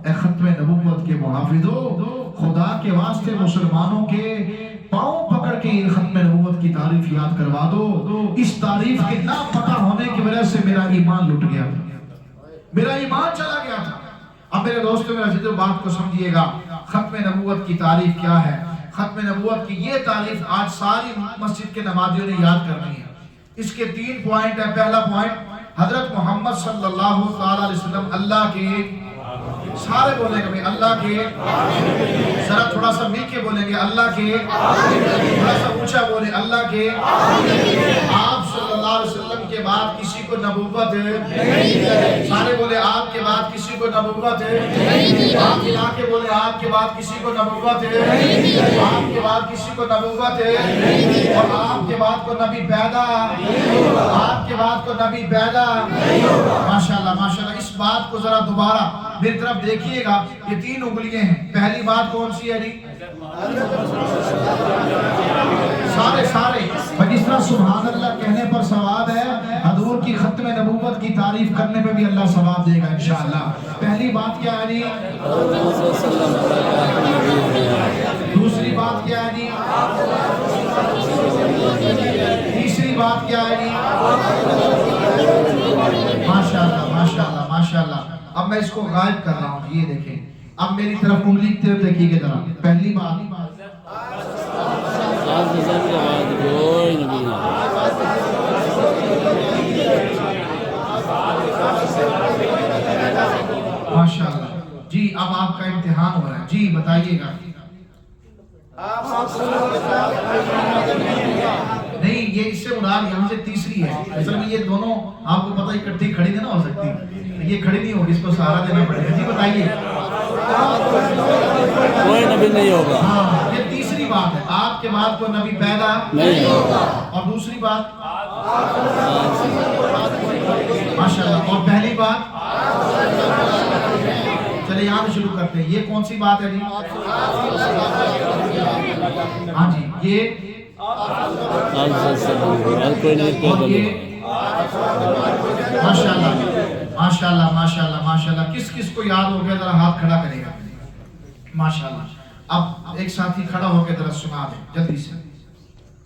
اے ختم نبوت کے محافظوں, خدا کے واسطے مسلمانوں کے پاؤں پکڑ کے یہ ختم نبوت کی تعریف یاد کروا دو. اس تعریف کے نہ پتہ ہونے کی وجہ سے میرا ایمان لٹ گیا, میرا ایمان چلا گیا تھا. اب میرے دوستو میرا عزیزو بات کو سمجھیے گا, ختم نبوت کی تعریف کیا ہے. ختم نبوت کی یہ تعریف آج ساری مسجد کے نمازیوں نے یاد کرنی ہے. اس کے 3 پوائنٹ ہیں. پہلا پوائنٹ, حضرت محمد صلی اللہ علیہ وسلم اللہ کے, سارے بولیں گے اللہ کے, ذرا تھوڑا سا مل کے بولیں گے اللہ کے, تھوڑا سا اونچا بولیں اللہ کے. آپ صلی اللہ علیہ وسلم کے بعد کسی کو نبوت ہے, سارے بولے آپ کے بعد کسی کو نبوت ہے, آپ ملا کے بولے آپ کے بعد کسی کو نبوت ہے, آپ کے بعد کسی کو نبوت ہے, اور آپ کے بعد کو نبی پیدا, آپ کے بعد کو نبی پیدا. ماشاءاللہ. اس بات کو ذرا دوبارہ میری طرف دیکھیے گا, یہ 3 انگلیاں ہیں. پہلی بات کون سی ہے جی؟ سارے جس طرح سبحان اللہ کہنے پر ثواب ہے, حضور کی ختم نبوت کی تعریف کرنے پہ بھی اللہ ثواب دے گا انشاءاللہ. پہلی بات کیا ہے جی؟ دوسری بات کیا ہے جی؟ تیسری بات کیا ہے جی؟ ماشاءاللہ. اب میں اس کو غائب کر رہا ہوں, یہ دیکھیں. اب میری طرف انگلی کی طرف دیکھیے گا ذرا. پہلی بات ماشاءاللہ جی. اب آپ کا امتحان ہو رہا ہے جی, بتائیے گا. نہیں, یہ اس سے مراد یہاں سے تیسری ہے. اصل میں یہ دونوں آپ کو پتہ اکٹھی کھڑی نہیں نہ ہو سکتی, یہ کھڑی نہیں ہوگی, اس کو سہارا دینا پڑے گا. جی بتائیے. کوئی نبی نہیں ہوگا. ہاں, یہ تیسری بات ہے. آپ کے بعد کوئی نبی پیدا نہیں ہوگا. اور دوسری بات ماشاءاللہ. اور پہلی بات چلے یہاں سے شروع کرتے ہیں. یہ کون سی بات ہے جی؟ ہاں جی, یہ ماشاءاللہ. کس کو یاد ہو گیا ذرا ہاتھ کھڑا کرے گا. ماشاءاللہ. اب ایک ساتھی کھڑا ہو کے ذرا سنا دیں جلدی سے.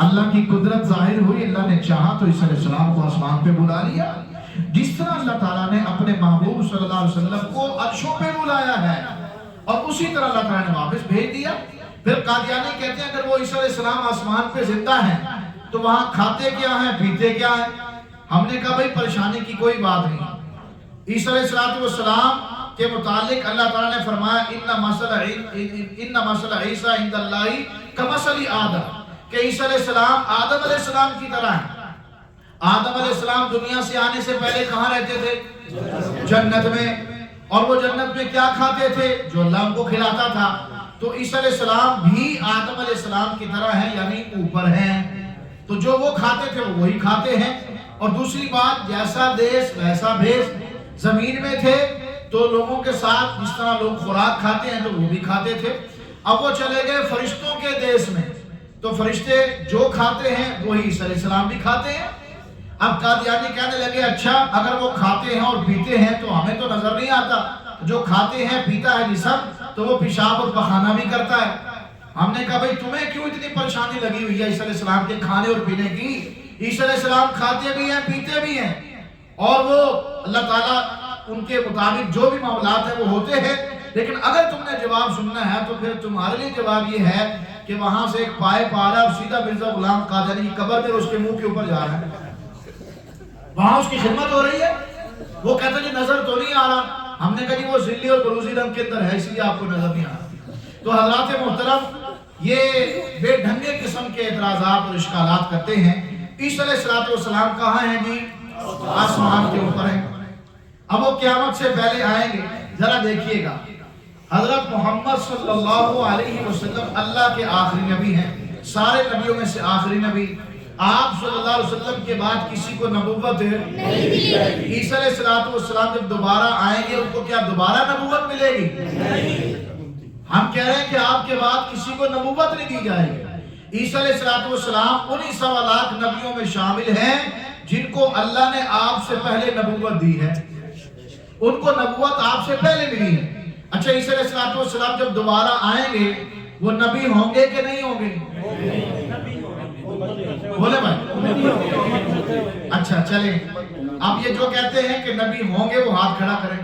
اللہ کی قدرت ظاہر ہوئی، اللہ نے چاہا تو عیسیٰ علیہ السلام کو آسمان پہ بلا لیا، جس طرح اللہ تعالیٰ نے اپنے محبوب صلی اللہ علیہ وسلم کو عرشوں پہ بلایا ہے، اور اسی طرح اللہ تعالیٰ نے واپس بھیج دیا۔ پھر قادیانی کہتے ہیں اگر وہ عیسیٰ علیہ السلام آسمان پہ زندہ ہیں تو وہاں کھاتے کیا ہیں، پیتے کیا ہیں؟ ہم نے کہا بھائی پریشانی کی کوئی بات نہیں۔ عیسیٰ علیہ السلام کے متعلق اللہ تعالیٰ نے فرمایا ان مثل عیسیٰ عند اللہ کمثل آدم، کہ عیسیٰ علیہ السلام آدم علیہ السلام کی طرح ہیں۔ آدم علیہ السلام دنیا سے آنے سے پہلے کہاں رہتے تھے؟ جنت میں، اور وہ جنت میں کیا کھاتے تھے؟ جو اللہ ان کو کھلاتا تھا۔ تو عیسیٰ علیہ السلام بھی آدم علیہ السلام کی طرح ہیں، یعنی اوپر ہیں، تو جو وہ کھاتے تھے وہ وہی کھاتے ہیں۔ اور دوسری بات، جیسا دیس ویسا بھیس، زمین میں تھے تو لوگوں کے ساتھ جس طرح لوگ خوراک کھاتے ہیں تو وہ بھی کھاتے تھے۔ اب وہ چلے گئے فرشتوں کے دیس میں، تو فرشتے جو کھاتے ہیں وہی عیسیٰ علیہ السلام بھی کھاتے ہیں۔ اب قادیانی کہنے لگے اچھا اگر وہ کھاتے ہیں اور پیتے ہیں تو ہمیں تو نظر نہیں آتا، جو کھاتے ہیں پیتا ہے جسم تو وہ پیشاب اور پخانہ بھی کرتا ہے۔ ہم نے کہا بھئی تمہیں کیوں اتنی پریشانی لگی ہوئی ہے عیسیٰ علیہ السلام کے کھانے اور پینے کی؟ عیسیٰ علیہ السلام کھاتے بھی ہیں پیتے بھی ہیں، اور وہ اللہ تعالیٰ ان کے مطابق جو بھی معاملات ہیں وہ ہوتے ہیں۔ لیکن اگر تم نے جواب سننا ہے تو پھر تمہارے لیے جواب یہ ہے کہ وہاں سے ایک پائپ آ رہا ہے اور سیدھا مرزا غلام قادیانی کی قبر میں اس کے منہ کے اوپر جا رہا ہے، وہاں اس کی خدمت ہو رہی ہے۔ وہ کہتا ہے جی نظر تو نہیں آ رہا۔ ہم نے کہا جی وہ ذلی اور بروزی رنگ کے اندر ہے اس لیے آپ کو نظر نہیں آ رہا۔ تو حضرات محترم یہ بے ڈھنگے قسم کے اعتراضات اور اشکالات کرتے ہیں۔ عیسیٰ علیہ السلام کہاں ہیں جی؟ آسمان کے اوپر ہیں۔ اب وہ قیامت سے پہلے آئیں گے، ذرا دیکھیے گا، حضرت محمد صلی اللہ علیہ وسلم اللہ کے آخری نبی ہیں، سارے نبیوں میں سے آخری نبی۔ آپ صلی اللہ علیہ وسلم کے بعد کسی کو نبوت نہیں دی جائے گی۔ عیسیٰ علیہ السلام جب دوبارہ آئیں گے ان کو کیا دوبارہ نبوت ملے گی؟ نہیں۔ ہم کہہ رہے ہیں کہ آپ کے بعد کسی کو نبوت نہیں دی جائے گی۔ عیسیٰ علیہ السلام انہی 1.25 لاکھ نبیوں میں شامل ہیں جن کو اللہ نے آپ سے پہلے نبوت دی ہے، ان کو نبوت آپ سے پہلے ملی ہے۔ اچھا عیسیٰ علیہ السلام جب دوبارہ آئیں گے وہ نبی ہوں گے کہ نہیں ہوں گے؟ بولے بھائی، اچھا چلیں، اب یہ جو کہتے ہیں کہ نبی ہوں گے وہ ہاتھ کھڑا کریں،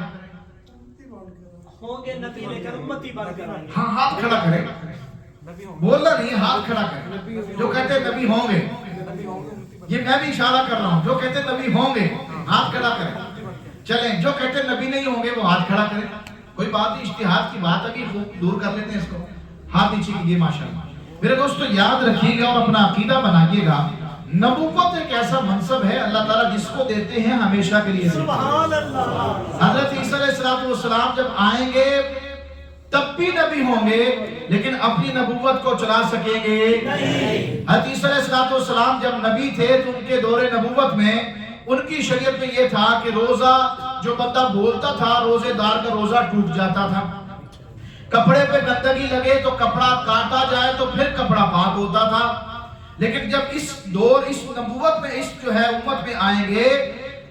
ہوں گے نبی لیکن امتی بن کر آئیں گے۔ ہاں ہاتھ کھڑا کریں، بولنا نہیں، ہاتھ کھڑا کریں۔ جو کہتے ہیں نبی ہوں گے، یہ میں بھی اشارہ کر رہا ہوں، جو کہتے ہیں نبی ہوں گے ہاتھ کھڑا کریں۔ چلیں جو کہتے ہیں نبی نہیں ہوں گے وہ ہاتھ کھڑا کریں۔ کوئی بات نہیں، اجتہاد کی بات ابھی خوب دور کر لیتے ہیں اس کو، ہاتھ نیچے کیجیے ماشاءاللہ۔ میرے دوستو یاد رکھیے گا اور اپنا عقیدہ بنائیے گا، نبوت ایک ایسا منصب ہے اللہ تعالیٰ جس کو دیتے ہیں ہمیشہ کے لیے دیتے ہیں۔ سبحان اللہ۔ حضرت عیسیٰ علیہ السلام جب آئیں گے تب بھی نبی ہوں گے لیکن اپنی نبوت کو چلا سکیں گے نہیں۔ حضرت عیسیٰ علیہ السلام جب نبی تھے تو ان کے دور نبوت میں ان کی شریعت میں یہ تھا کہ روزہ جو بندہ بولتا تھا روزے دار کا روزہ ٹوٹ جاتا تھا، کپڑے پہ گندگی لگے تو کپڑا کاٹا جائے تو پھر کپڑا پاک ہوتا تھا۔ لیکن جب اس دور اس نبوت میں اس جو ہے امت میں آئیں گے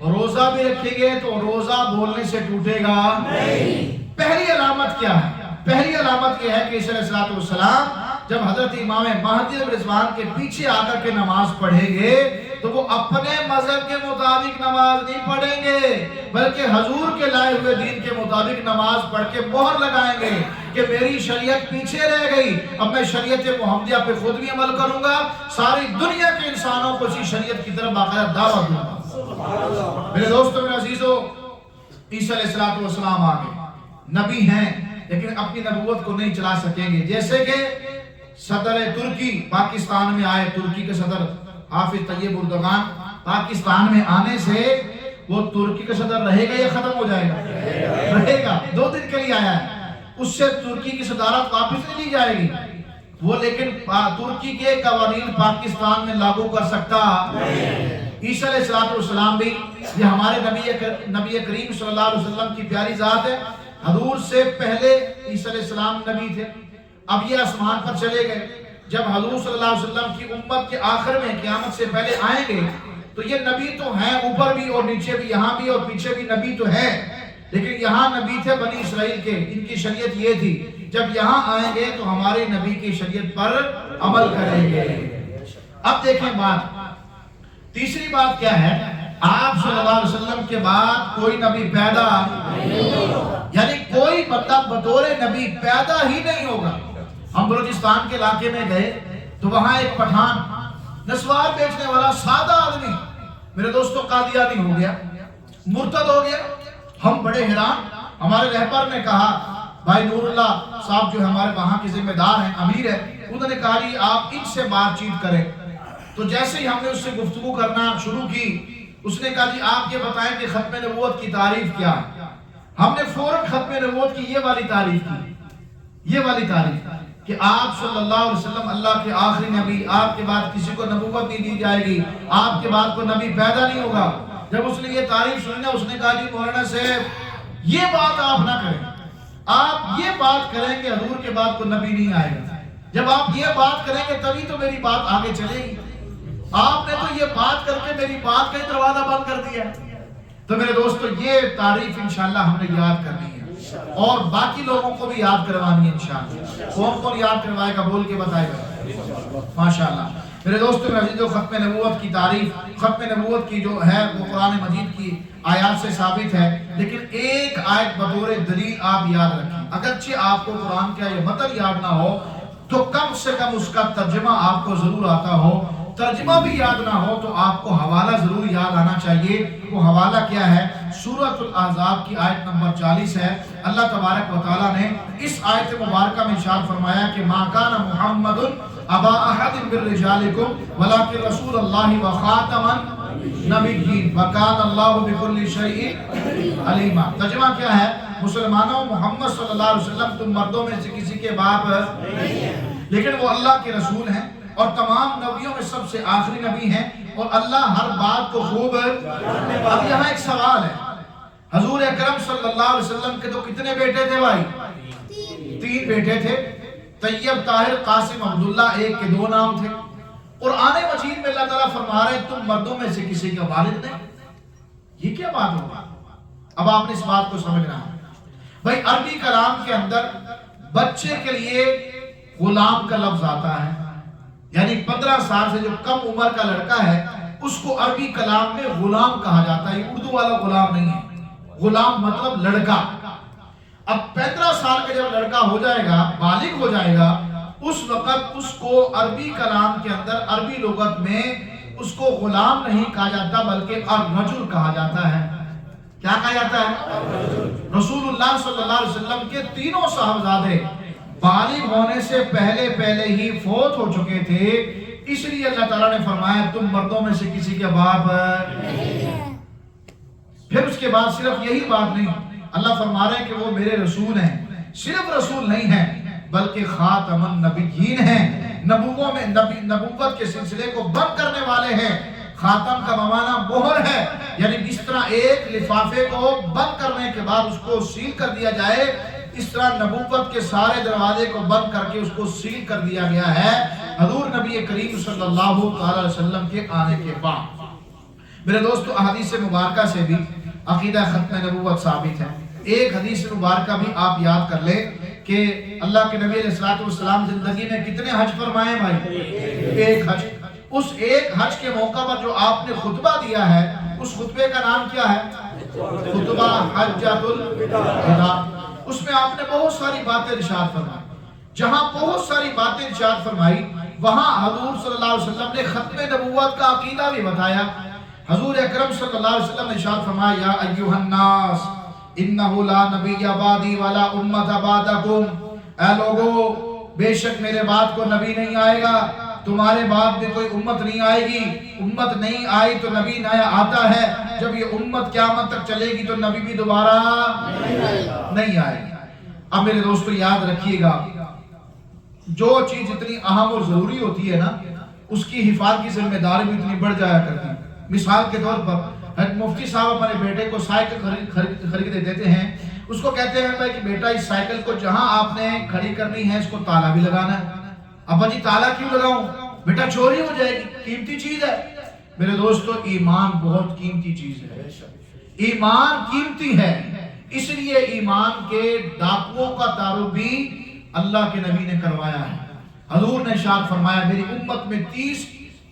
روزہ بھی رکھیں گے تو روزہ بولنے سے ٹوٹے گا نہیں۔ پہلی علامت کیا ہے؟ پہلی علامت یہ ہے کہ عیسیٰ علیہ السلام جب حضرت امام مہدی رضوان کے پیچھے آ کر کے نماز پڑھیں گے تو وہ اپنے مذہب کے مطابق نماز نہیں پڑھیں گے بلکہ حضور کے لائے ہوئے دین کے مطابق نماز پڑھ کے مہر لگائیں گے کہ میری شریعت پیچھے رہ گئی، اب میں شریعت محمدیہ پہ خود بھی عمل کروں گا، ساری دنیا کے انسانوں کو اسی شریعت کی طرف باقاعدہ دعوت دوں گا۔ میرے دوستو میرے عزیزو، عیسیٰ علیہ السلام آگے نبی ہیں لیکن اپنی نبوت کو نہیں چلا سکیں گے۔ جیسے کہ صدر ترکی پاکستان میں آئے، ترکی کے صدر حافظ طیب اردگان پاکستان میں آنے سے وہ ترکی کا صدر رہے گا یا ختم ہو جائے گا؟ رہے گا، 2 دن کے لیے آیا ہے، اس سے ترکی کی صدارت واپس نہیں لی جائے گی وہ، لیکن ترکی کے قوانین پاکستان میں لاگو کر سکتا عیسیٰ علیہ السلام بھی یہ ہمارے نبی کریم صلی اللہ علیہ وسلم کی پیاری ذات ہے۔ حضور سے پہلے عیسیٰ علیہ السلام نبی تھے، اب یہ آسمان پر چلے گئے۔ جب حضور صلی اللہ علیہ وسلم کی امت کے آخر میں قیامت سے پہلے آئیں گے تو یہ نبی تو ہیں اوپر بھی اور نیچے بھی، یہاں بھی اور پیچھے بھی نبی تو ہے، لیکن یہاں نبی تھے بنی اسرائیل کے، ان کی شریعت یہ تھی، جب یہاں آئیں گے تو ہمارے نبی کی شریعت پر عمل کریں گے۔ اب دیکھیں بات، تیسری بات کیا ہے؟ آپ صلی اللہ علیہ وسلم کے بعد کوئی نبی پیدا یعنی کوئی بندہ بطور نبی پیدا ہی نہیں ہوگا۔ ہم بلوچستان کے علاقے میں گئے تو وہاں ایک پٹھان نسوار بیچنے والا سادہ آدمی میرے دوستوں قادیانی ہو گیا، مرتد ہو گیا۔ ہم بڑے حیران، ہمارے رہبر نے کہا، بھائی نور اللہ صاحب جو ہمارے وہاں کے ذمہ دار ہیں، امیر ہے، انہوں نے کہا جی آپ ان سے بات چیت کریں۔ تو جیسے ہی ہم نے اس سے گفتگو کرنا شروع کی، اس نے کہا جی آپ یہ بتائیں کہ ختم نبوت کی تعریف کیا ہے؟ ہم نے فوراً ختم نبوت کی یہ والی تعریف کی، یہ والی تعریف کہ آپ صلی اللہ علیہ وسلم اللہ کے آخری نبی، آپ کے بعد کسی کو نبوت نہیں دی جائے گی، آپ کے بعد کوئی نبی پیدا نہیں ہوگا۔ جب اس نے یہ تعریف سنی نا، اس نے کہا جی مولانا صاحب یہ بات آپ نہ کریں، آپ یہ بات کریں کہ حضور کے بعد کوئی نبی نہیں آئے گا۔ جب آپ یہ بات کریں گے تبھی تو میری بات آگے چلے گی۔ آپ نے تو یہ بات کر کے میری بات کا دروازہ بند کر دیا۔ تو میرے دوستو یہ تعریف انشاءاللہ ہم نے یاد کرنی ہے اور باقی لوگوں کو بھی یاد کروانی ہے انشاءاللہ۔ کون کون یاد کروائے گا بول کے بتائے گا؟ ماشاءاللہ میرے دوستو عزیز، جو ختم نبوت کی تعریف، ختم نبوت کی جو ہے وہ قرآن مجید کی آیات سے ثابت ہے، لیکن ایک آیت بطور دلیل آپ یاد رکھیں۔ اگرچہ آپ کو قرآن کا یہ متن یاد نہ ہو تو کم سے کم اس کا ترجمہ آپ کو ضرور آتا ہو، ترجمہ بھی یاد نہ ہو تو آپ کو حوالہ ضرور یاد آنا چاہیے۔ وہ حوالہ کیا ہے؟ سورۃ الاحزاب کی آیت نمبر 40 ہے۔ اللہ تبارک و تعالیٰ نے اس آیت مبارکہ میں ارشاد فرمایا کہ ما کان محمد ابا احد من رجالکم ولکن رسول اللہ و خاتم النبیین وکان اللہ بکل شیء علیما۔ ترجمہ کیا ہے؟ مسلمانوں، محمد صلی اللہ علیہ وسلم تم مردوں میں سے کسی کے باپ لیکن وہ اللہ کے رسول ہیں اور تمام نبیوں میں سب سے آخری نبی ہیں اور اللہ ہر بات کو خوب۔ اب یہاں ایک سوال ہے، حضور اکرم صلی اللہ علیہ وسلم کے تو کتنے بیٹے تھے بھائی؟ 3 بیٹے تھے، طیب، طاہر، قاسم، عبداللہ، ایک کے 2 نام تھے۔ قرآن مجید میں اللہ تعالیٰ فرما رہے ہیں تم مردوں میں سے کسی کا والد نہیں۔ یہ کیا بات ہوگا؟ اب آپ نے اس بات کو سمجھنا ہے بھائی، عربی کلام کے اندر بچے کے لیے غلام کا لفظ آتا ہے، یعنی 15 سال سے جو کم عمر کا لڑکا ہے اس کو عربی کلام میں غلام کہا جاتا ہے۔ اردو والا غلام نہیں ہے، غلام مطلب لڑکا۔ اب 15 سال کا جب لڑکا ہو جائے گا، بالغ ہو جائے گا، اس وقت اس کو عربی کلام کے اندر، عربی لغت میں اس کو غلام نہیں کہا جاتا بلکہ الرجل کہا جاتا ہے۔ کیا کہا جاتا ہے؟ رسول اللہ صلی اللہ علیہ وسلم کے تینوں صاحبزادے بالغ ہونے سے پہلے ہی فوت ہو چکے تھے، اس لیے اللہ تعالیٰ نے فرمایا تم مردوں میں سے کسی کے باپ۔ پھر اس کے بعد صرف یہی بات نہیں، اللہ فرما رہے ہیں کہ وہ میرے رسول ہیں، صرف رسول نہیں ہیں بلکہ خاتم النبیین ہیں، نبوت کے سلسلے کو بند کرنے والے ہیں۔ خاتم کا معنی مہر ہے، یعنی جس طرح ایک لفافے کو بند کرنے کے بعد اس کو سیل کر دیا جائے، اس طرح نبوت کے سارے دروازے کو بند کر کے اس کو سیل کر دیا گیا ہے حضور نبی کریم صلی اللہ علیہ وسلم کے آنے کے بعد۔ میرے دوستو، احادیث مبارکہ سے بھی عقیدہ ختم نبوت ثابت ہے۔ ایک حدیث مبارکہ بھی آپ یاد کر لیں کہ اللہ کے نبی علیہ السلام زندگی میں کتنے حج فرمائے بھائی؟ ایک حج۔ اس ایک حج کے موقع پر جو آپ نے خطبہ دیا ہے، اس خطبے کا نام کیا ہے؟ خطبہ حجۃ الوداع۔ اس میں آپ نے بہت ساری باتیں ارشاد فرمائی۔ جہاں بہت ساری باتیں ارشاد فرمائی، وہاں حضور صلی اللہ علیہ وسلم نے ختم نبوت کا عقیدہ بھی بتایا۔ حضور اکرم صلی اللہ علیہ وسلم نے ارشاد فرمایا یا ایھا الناس انہ لا نبی بعدی ولا امت بعدکم، اے لوگو بے شک میرے بعد کو نبی نہیں آئے گا، تمہارے بعد بھی کوئی امت نہیں آئے گی۔ امت نہیں آئی تو نبی نیا آتا ہے، جب یہ امت قیامت تک چلے گی تو نبی بھی دوبارہ نہیں آئے گی۔ اب میرے دوستو یاد رکھیے گا، جو چیز اتنی اہم اور ضروری ہوتی ہے نا، اس کی حفاظت کی ذمہ داری بھی اتنی بڑھ جایا کرتی ہے۔ مثال کے طور پر مفتی صاحب اپنے بیٹے کو سائیکل خرید دیتے ہیں، اس کو کہتے ہیں بھائی کہ بیٹا اس سائیکل کو جہاں آپ نے کھڑی کرنی ہے اس کو تالا بھی لگانا ہے۔ ابا جی تالا کیوں لگاؤں؟ بیٹا چوری ہو جائے گی، قیمتی چیز ہے۔ میرے دوستو، ایمان بہت قیمتی چیز ہے، ایمان قیمتی ہے، اس لیے ایمان کے ڈاکوؤں کا تعارف بھی اللہ کے نبی نے کروایا ہے۔ حضور نے ارشاد فرمایا میری امت میں 30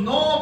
9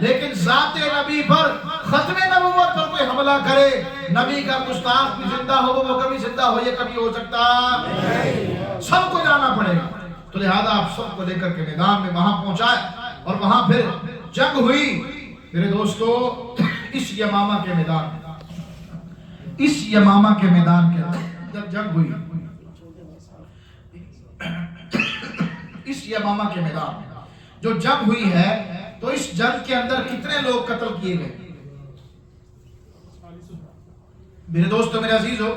لیکن ذات نبی پر ختم نبوت پر کوئی حملہ کرے، نبی کا گستاخ بھی زندہ ہو، وہ کبھی زندہ ہو، یہ کبھی ہو سکتا نہیں، سب کو جانا پڑے گا۔ تو لہذا آپ سب کو لے کر کے میدان میں وہاں پہنچائے اور وہاں پھر جنگ ہوئی میرے دوستو اس یمامہ کے میدان میں، اس یمامہ کے میدان کے اندر جب جنگ ہوئی، اس یمامہ کے میدان میں جو جنگ ہوئی ہے، تو اس جنگ کے اندر کتنے لوگ قتل کیے گئے؟ میرے دوستو میرے عزیزو،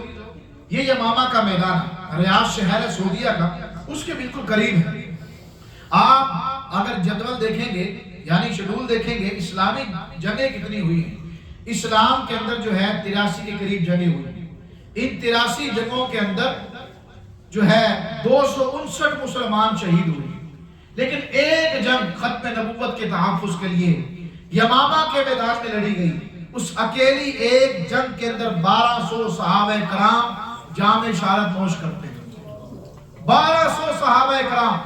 یہ یمامہ کا میدان ہے، ریاض شہر ہے سعودیہ کا، اس کے بالکل قریب ہے۔ آپ اگر جدول دیکھیں گے یعنی شیڈول دیکھیں گے، اسلامی جنگیں کتنی ہوئی ہیں، اسلام کے اندر جو ہے 83 کے قریب جنگیں ہوئی، ان 83 جنگوں کے اندر جو ہے 259 مسلمان شہید ہوئے، لیکن ایک جنگ ختم نبوت کے تحفظ کے لیے یمامہ کے میدان میں لڑی گئی، اس اکیلی ایک جنگ کے اندر 1200 صحابہ کرام جام شہادت نوش کرتے ہیں، 1200 صحابہ کرام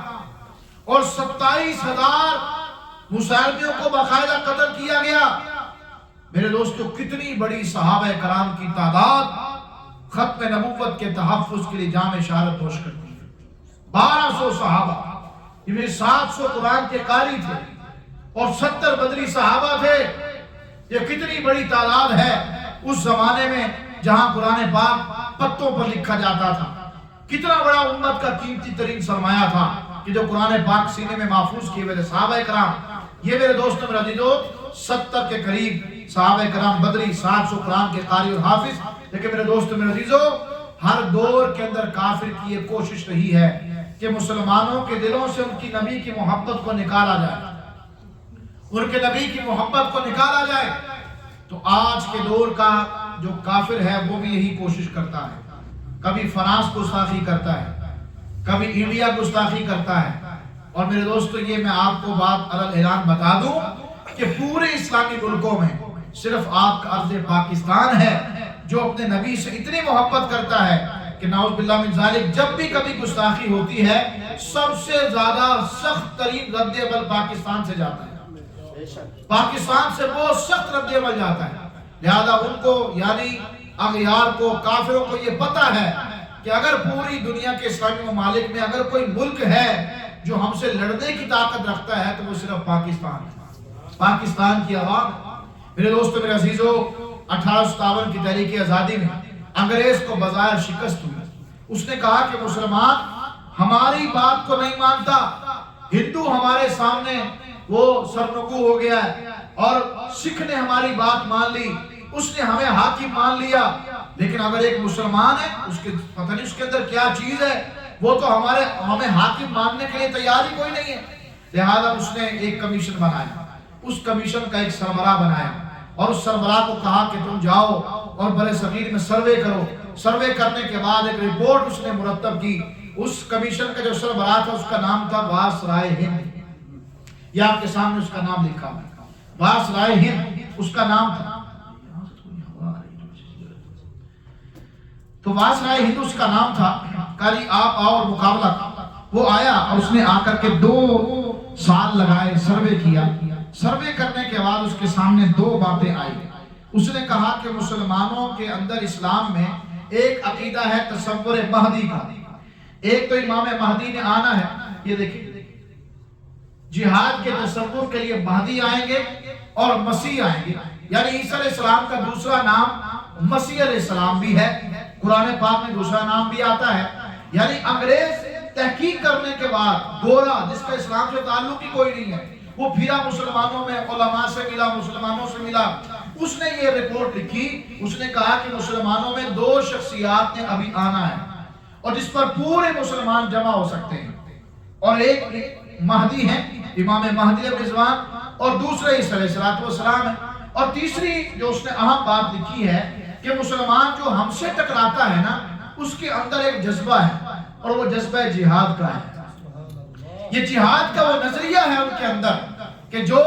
اور 27,000 مسلمانوں کو باقاعدہ قتل کیا گیا۔ میرے دوستو کتنی بڑی صحابہ کرام کی تعداد ختم نبوت کے تحفظ کے لیے جام شہادت نوش کرتی ہے، 1200 صحابہ، یہ 700 قرآن کے قاری تھے اور 70 بدری صحابہ تھے، یہ کتنی بڑی تعداد ہے اس زمانے میں جہاں قرآن پاک پتوں پر لکھا جاتا تھا، کتنا بڑا امت کا قیمتی ترین سرمایہ تھا کہ جو قرآن پاک سینے میں محفوظ کیے ہوئے تھے صحابہ کرام۔ یہ میرے دوستوں میرے عزیزو 70 کے قریب صحابہ کرام بدری، 700 قرآن کے قاری اور حافظ۔ لیکن میرے دوستوں میرے عزیزو ہر دور کے اندر کافر کی یہ کوشش رہی ہے کہ مسلمانوں کے دلوں سے ان کی نبی کی محبت کو نکالا جائے، ان کے نبی کی محبت کو نکالا جائے۔ تو آج کے دور کا جو کافر ہے وہ بھی یہی کوشش کرتا ہے، کبھی فرانس گستاخی کرتا ہے، کبھی انڈیا گستاخی کرتا ہے، اور میرے دوستو یہ میں آپ کو بات اعلان بتا دوں کہ پورے اسلامی ملکوں میں صرف آپ کا ارض پاکستان ہے جو اپنے نبی سے اتنی محبت کرتا ہے کہ نعوذ باللہ من ذالک جب بھی کبھی گستاخی ہوتی ہے سب سے زیادہ سخت ترین رد عمل پاکستان سے جاتا ہے، پاکستان سے بہت سخت رد عمل جاتا ہے۔ لہذا ان کو یعنی اغیار کو، کافروں کو یہ پتا ہے کہ اگر پوری دنیا کے اسلامی ممالک میں اگر کوئی ملک ہے جو ہم سے لڑنے کی طاقت رکھتا ہے تو وہ صرف پاکستان ہے، پاکستان کی عوام۔ میرے دوستو میرے عزیزو 1857 کی تحریک آزادی میں انگریز کو بظاہر شکست ہوئی، اس نے کہا کہ مسلمان ہماری بات کو نہیں مانتا، ہندو ہمارے سامنے وہ سرنگو ہو گیا ہے، اور سکھ نے ہماری بات مان لی، اس نے ہمیں حاکم مان لیا، لیکن اگر ایک مسلمان ہے اس کے پتہ نہیں اس کے اندر کیا چیز ہے، وہ تو ہمیں حاکم ماننے کے لیے تیار ہی کوئی نہیں ہے۔ لہذا اس نے ایک کمیشن بنایا، اس کمیشن کا ایک سربراہ بنایا اور اس سربراہ کو کہا کہ تم جاؤ اور برے صغیر میں سروے کرو۔ سروے کرنے کے بعد ایک رپورٹ اس نے مرتب کی، اس کمیشن کا جو سربراہ تھا اس کا نام تھا وائسرائے ہند، یہ آپ کے سامنے اس کا نام لکھا ہے، وائسرائے ہند اس کا نام تھا۔ تو وائسرائے ہند اس کا نام تھا، کاری آپ آؤ اور مقابلہ۔ وہ آیا اور اس نے آ کر کے 2 سال لگائے، سروے کیا۔ سروے کرنے کے بعد اس کے سامنے 2 باتیں آئی۔ اس نے کہا کہ مسلمانوں کے اندر اسلام میں ایک عقیدہ ہے تصور مہدی کا، ایک تو امام مہدی نے آنا ہے، یہ دیکھیں جہاد کے تصور کے لیے مہدی آئیں گے اور مسیح آئیں گے، یعنی عیسیٰ علیہ السلام کا دوسرا نام مسیح علیہ السلام بھی ہے، قرآن پاک میں دوسرا نام بھی آتا ہے۔ یعنی انگریز تحقیق کرنے کے بعد گورا جس کا اسلام سے تعلق ہی کوئی نہیں ہے، وہ پھرا مسلمانوں میں، علماء سے ملا، مسلمانوں سے ملا، اس نے یہ رپورٹ لکھی، اس نے کہا کہ مسلمانوں میں 2 شخصیات نے ابھی آنا ہے اور جس پر پورے مسلمان جمع ہو سکتے ہیں، اور ایک مہدی ہے امام مہدی رضوان، اور دوسرے عیسیٰ علیہ السلام ہے، اور تیسری جو اس نے اہم بات لکھی ہے کہ مسلمان جو ہم سے ٹکراتا ہے نا اس کے اندر ایک جذبہ ہے اور وہ جذبہ جہاد کا ہے، یہ جہاد کا وہ نظریہ ہے ان کے اندر کہ جو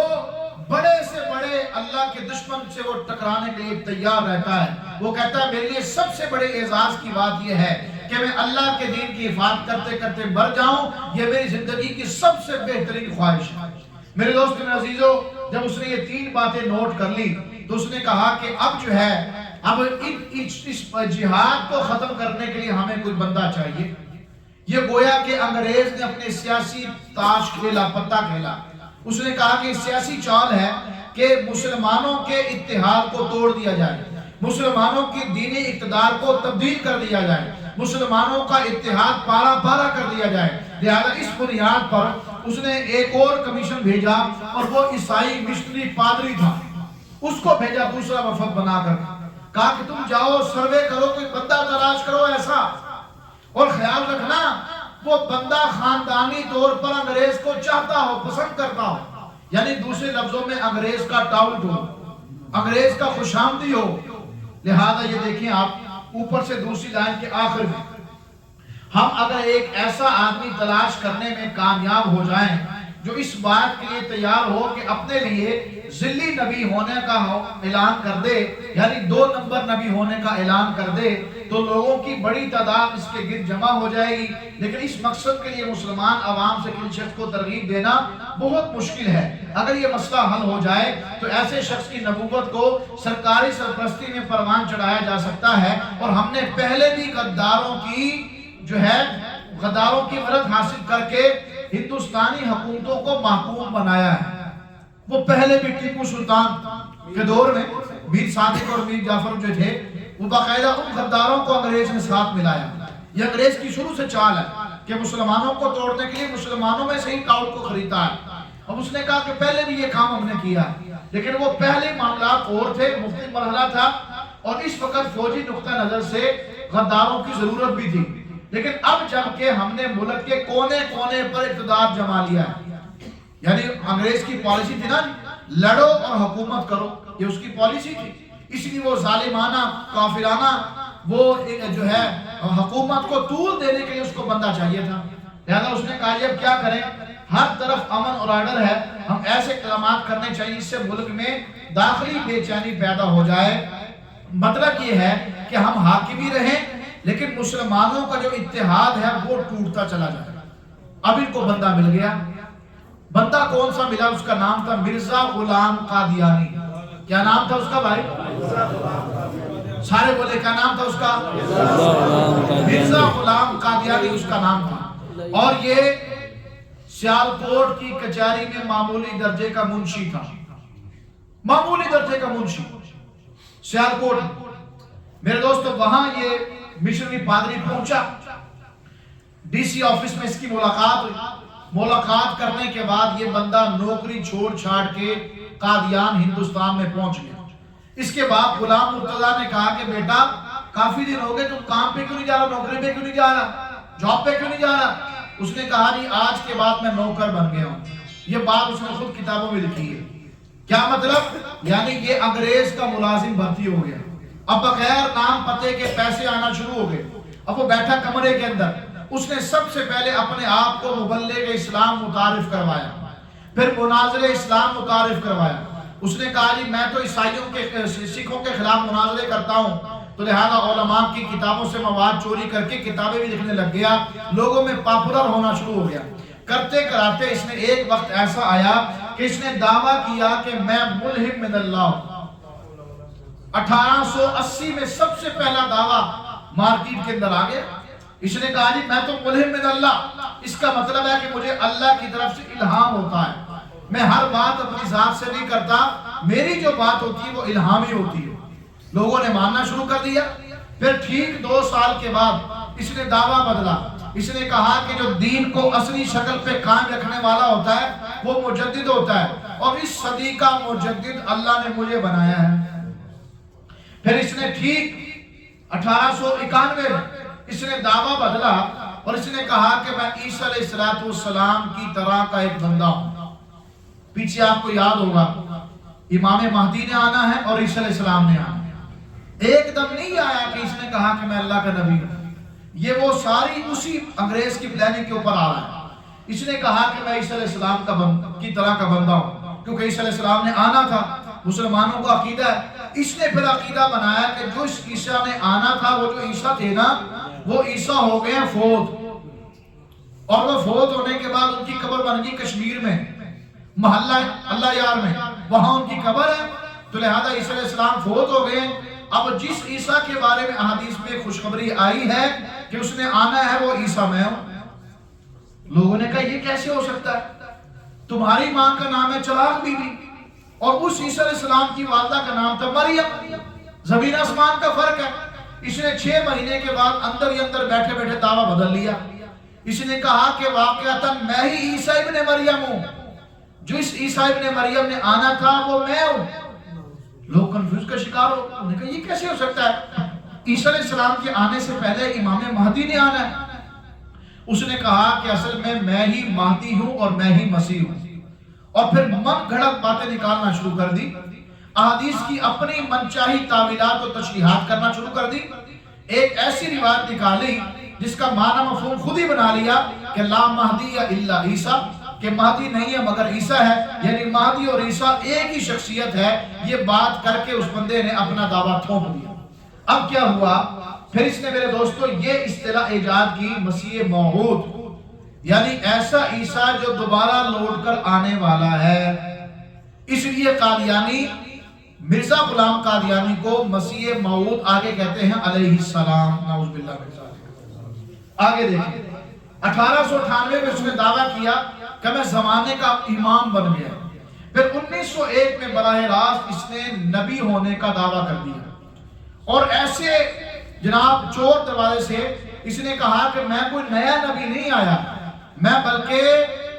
بڑے سے بڑے اللہ کے دشمن سے وہ ٹکرانے کے لیے تیار رہتا ہے، وہ کہتا ہے میرے لیے سب سے بڑے اعزاز کی بات یہ ہے کہ میں اللہ کے دین کی حفاظت کرتے کرتے مر جاؤں، یہ میری زندگی کی سب سے بہترین خواہش ہے۔ میرے دوست میرے عزیزو جب اس نے یہ 3 باتیں نوٹ کر لی تو اس نے کہا کہ اب جو ہے اب اس جہاد کو ختم کرنے کے لیے ہمیں کوئی بندہ چاہیے. یہ گویا کہ انگریز نے اپنے سیاسی تاش کھیلا، پتہ کھیلا. اس نے کہا کہ سیاسی چال ہے کہ مسلمانوں کے اتحاد کو توڑ دیا جائے، مسلمانوں کی دینی اقتدار کو تبدیل کر دیا جائے، مسلمانوں کا اتحاد پارا پارا کر دیا جائے. لہذا اس بنیاد پر اس نے ایک اور کمیشن بھیجا اور وہ عیسائی مشنری پادری تھا، اس کو بھیجا دوسرا وفد بنا کر. کہا کہ تم جاؤ سروے کرو، کوئی بندہ تلاش کرو ایسا، اور خیال رکھنا وہ بندہ خاندانی طور پر انگریز کو چاہتا ہو، پسند کرتا ہو، یعنی دوسرے لفظوں میں انگریز کا ٹاؤٹ ہو، انگریز کا خوش آمدی ہو. لہذا یہ دیکھیں آپ اوپر سے دوسری لائن کے آخر میں، ہم اگر ایک ایسا آدمی تلاش کرنے میں کامیاب ہو جائیں جو اس بات کے لیے تیار ہو کہ اپنے لیے ذلی نبی ہونے کا اعلان کر دے، یعنی 2 نمبر نبی ہونے کا اعلان کر دے، تو لوگوں کی بڑی تعداد اس کے گرد جمع ہو جائے گی. لیکن اس مقصد کے لیے مسلمان عوام سے کسی شخص کو ترغیب دینا بہت مشکل ہے. اگر یہ مسئلہ حل ہو جائے تو ایسے شخص کی نبوت کو سرکاری سرپرستی میں پروان چڑھایا جا سکتا ہے. اور ہم نے پہلے بھی غداروں کی مدد حاصل کر کے ہندوستانی حکومتوں کو محکوم بنایا ہے. وہ پہلے بھی ٹیپو سلطان کے دور میں میر صادق اور میر جعفر جو تھے وہ باقاعدہ ان غداروں کو انگریز نے ساتھ ملایا. یہ انگریز کی شروع سے چال ہے کہ مسلمانوں کو توڑنے کے لیے مسلمانوں میں سے ہی ٹاؤٹ کو خریدتا ہے. اب اس نے کہا کہ پہلے بھی یہ کام ہم نے کیا، لیکن وہ پہلے معاملات اور تھے، مختلف مرحلہ تھا، اور اس وقت فوجی نقطہ نظر سے غداروں کی ضرورت بھی تھی. لیکن اب جب کہ ہم نے ملک کے کونے کونے پر اقتدار جما لیا ہے، یعنی انگریز کی پالیسی تھی نا لڑو اور حکومت کرو، یہ اس کی پالیسی تھی. اس لیے وہ ظالمانہ کافرانہ وہ جو ہے حکومت کو طول دینے کے لیے اس کو بندہ چاہیے تھا. لہذا اس نے کہا یہ اب کیا کریں، ہر طرف امن اور آرڈر ہے، ہم ایسے اقدامات کرنے چاہیے اس سے ملک میں داخلی بے چینی پیدا ہو جائے. مطلب یہ ہے کہ ہم حاکمی رہیں لیکن مسلمانوں کا جو اتحاد ہے وہ ٹوٹتا چلا جائے. اب ان کو بندہ مل گیا. بندہ کون سا ملا؟ اس کا نام تھا مرزا غلام قادیانی. کیا نام تھا اس کا بھائی؟ سارے بولے کیا نام تھا اس کا؟ مرزا غلام قادیانی اس کا نام تھا. اور یہ سیالکوٹ کی کچہری میں معمولی درجے کا منشی تھا، معمولی درجے کا منشی سیالکوٹ. میرے دوستو وہاں یہ مشنری پادری پہنچا، ڈی سی آفس میں اس کی ملاقات ہوئی. ملاقات کرنے کے بعد یہ بندہ نوکری چھوڑ چھاڑ کے قادیان ہندوستان میں پہنچ گیا. اس کے بعد غلام مرتضیٰ نے کہا کہ بیٹا کافی دن ہو گئے، تم کام پہ کیوں نہیں جا رہا، نوکری پہ کیوں نہیں جا رہا، جاب پہ کیوں نہیں جا رہا؟ اس نے کہا نہیں آج کے بعد میں نوکر بن گیا ہوں. یہ بات اس نے خود کتابوں میں لکھی ہے. کیا مطلب؟ یعنی یہ انگریز کا ملازم بھرتی ہو گیا. اب بغیر نام پتے کے پیسے آنا شروع ہو گئے. اب وہ بیٹھا کمرے کے اندر، اس نے سب سے پہلے اپنے آپ کو مبلغ اسلام متعارف کروایا، پھر مناظر اسلام متعارف کروایا. اس نے کہا جی میں تو عیسائیوں کے سکھوں کے خلاف مناظرے کرتا ہوں، تو لہذا علماء کی کتابوں سے مواد چوری کر کے کتابیں بھی لکھنے لگ گیا، لوگوں میں پاپولر ہونا شروع ہو گیا. کرتے کراتے اس نے ایک وقت ایسا آیا کہ اس نے دعویٰ کیا کہ میں ملہم من اللہ ہوں. 1880 میں سب سے پہلا دعویٰ مارکیٹ کے اندر آ گیا. اس نے کہا جی میں تو ملہم من اللہ، اس کا مطلب ہے کہ مجھے اللہ کی طرف سے الہام ہوتا ہے، میں ہر بات اپنی ذات سے نہیں کرتا، میری جو بات ہوتی ہے وہ الہامی ہوتی ہے. لوگوں نے ماننا شروع کر دیا. پھر ٹھیک 2 سال کے بعد اس نے دعویٰ بدلا. اس نے کہا کہ جو دین کو اصلی شکل پہ قائم رکھنے والا ہوتا ہے وہ مجدد ہوتا ہے، اور اس صدی کا مجدد اللہ نے مجھے بنایا ہے. پھر اس نے ٹھیک 1891 میں اس نے دعویٰ بدلا اور اس نے کہا کہ میں عیسیٰ علیہ السلام کی طرح کا ایک بندہ ہوں. پیچھے آپ کو یاد ہوگا امام مہدی نے آنا ہے اور عیسیٰ علیہ السلام نے آنا ہے. ایک دم نہیں آیا کہ اس نے کہا کہ میں اللہ کا نبی ہوں. یہ وہ ساری اسی انگریز کی پلاننگ کے اوپر آ رہا ہے. اس نے کہا کہ میں عیسیٰ علیہ السلام کی طرح کا بندہ ہوں، کیونکہ عیسیٰ علیہ السلام نے آنا تھا، مسلمانوں کو عقیدہ ہے. اس نے پھر عقیدہ بنایا کہ جو عیسیٰ نے آنا تھا، وہ جو عیسیٰ تھے نا، وہ عیسیٰ ہو گئے فوت، اور وہ فوت ہونے کے بعد ان کی قبر بن گئی کشمیر میں. محلہ اللہ یار میں، وہاں ان کی قبر ہے، تو لہذا عیسیٰ علیہ السلام فوت ہو گئے۔ اب جس عیسیٰ کے بارے میں احادیث میں خوشخبری آئی ہے کہ اس نے آنا ہے، وہ عیسیٰ میں ہوں۔ لوگوں نے کہا یہ کیسے ہو سکتا ہے؟ تمہاری ماں کا نام ہے چراغ بی بی، اور اس عیسیٰ علیہ السلام کی والدہ کا نام تھا مریم، زمین آسمان کا فرق ہے۔ اس نے 6 مہینے کے بعد اندر ہی اندر بیٹھے بیٹھے دعویٰ بدل لیا۔ اس نے کہا کہ واقعتاً میں ہی عیسیٰ ابن مریم ہوں، جو اس عیسیٰ ابن مریم نے آنا تھا وہ میں ہوں۔ لوگ کنفیوز کا شکار ہو، انہوں نے کہا یہ کیسے ہو سکتا ہے؟ عیسیٰ علیہ السلام کے آنے سے پہلے امام مہدی نے آنا ہے۔ اس نے کہا کہ اصل میں ہی مہدی ہوں اور میں ہی مسیح ہوں، اور پھر من گھڑت باتیں نکالنا شروع کر دی، احادیث کی اپنی منچاہی تعویلات و تشریحات کرنا شروع کر دی۔ ایک ایسی روایت نکالی جس کا معنی مفہوم خود ہی بنا لیا کہ لا مہدی الا عیسیٰ، کہ مہدی نہیں ہے مگر عیسیٰ ہے، یعنی مہدی اور عیسیٰ ایک ہی شخصیت ہے۔ یہ بات کر کے اس بندے نے اپنا دعویٰ تھوپ دیا۔ اب کیا ہوا؟ پھر اس نے میرے دوستو یہ اصطلاح ایجاد کی مسیح موعود، یعنی ایسا عیسیٰ جو دوبارہ لوٹ کر آنے والا ہے۔ اس لیے قادیانی، مرزا غلام قادیانی کو مسیح موعود آگے کہتے ہیں علیہ السلام، نعوذ باللہ من ذالک۔ آگے دیکھیں 1898 میں اس نے دعویٰ کیا کہ میں زمانے کا امام بن گیا۔ پھر 1901 میں براہ راست اس نے نبی ہونے کا دعویٰ کر دیا، اور ایسے جناب چور دروازے سے اس نے کہا کہ میں کوئی نیا نبی نہیں آیا، میں بلکہ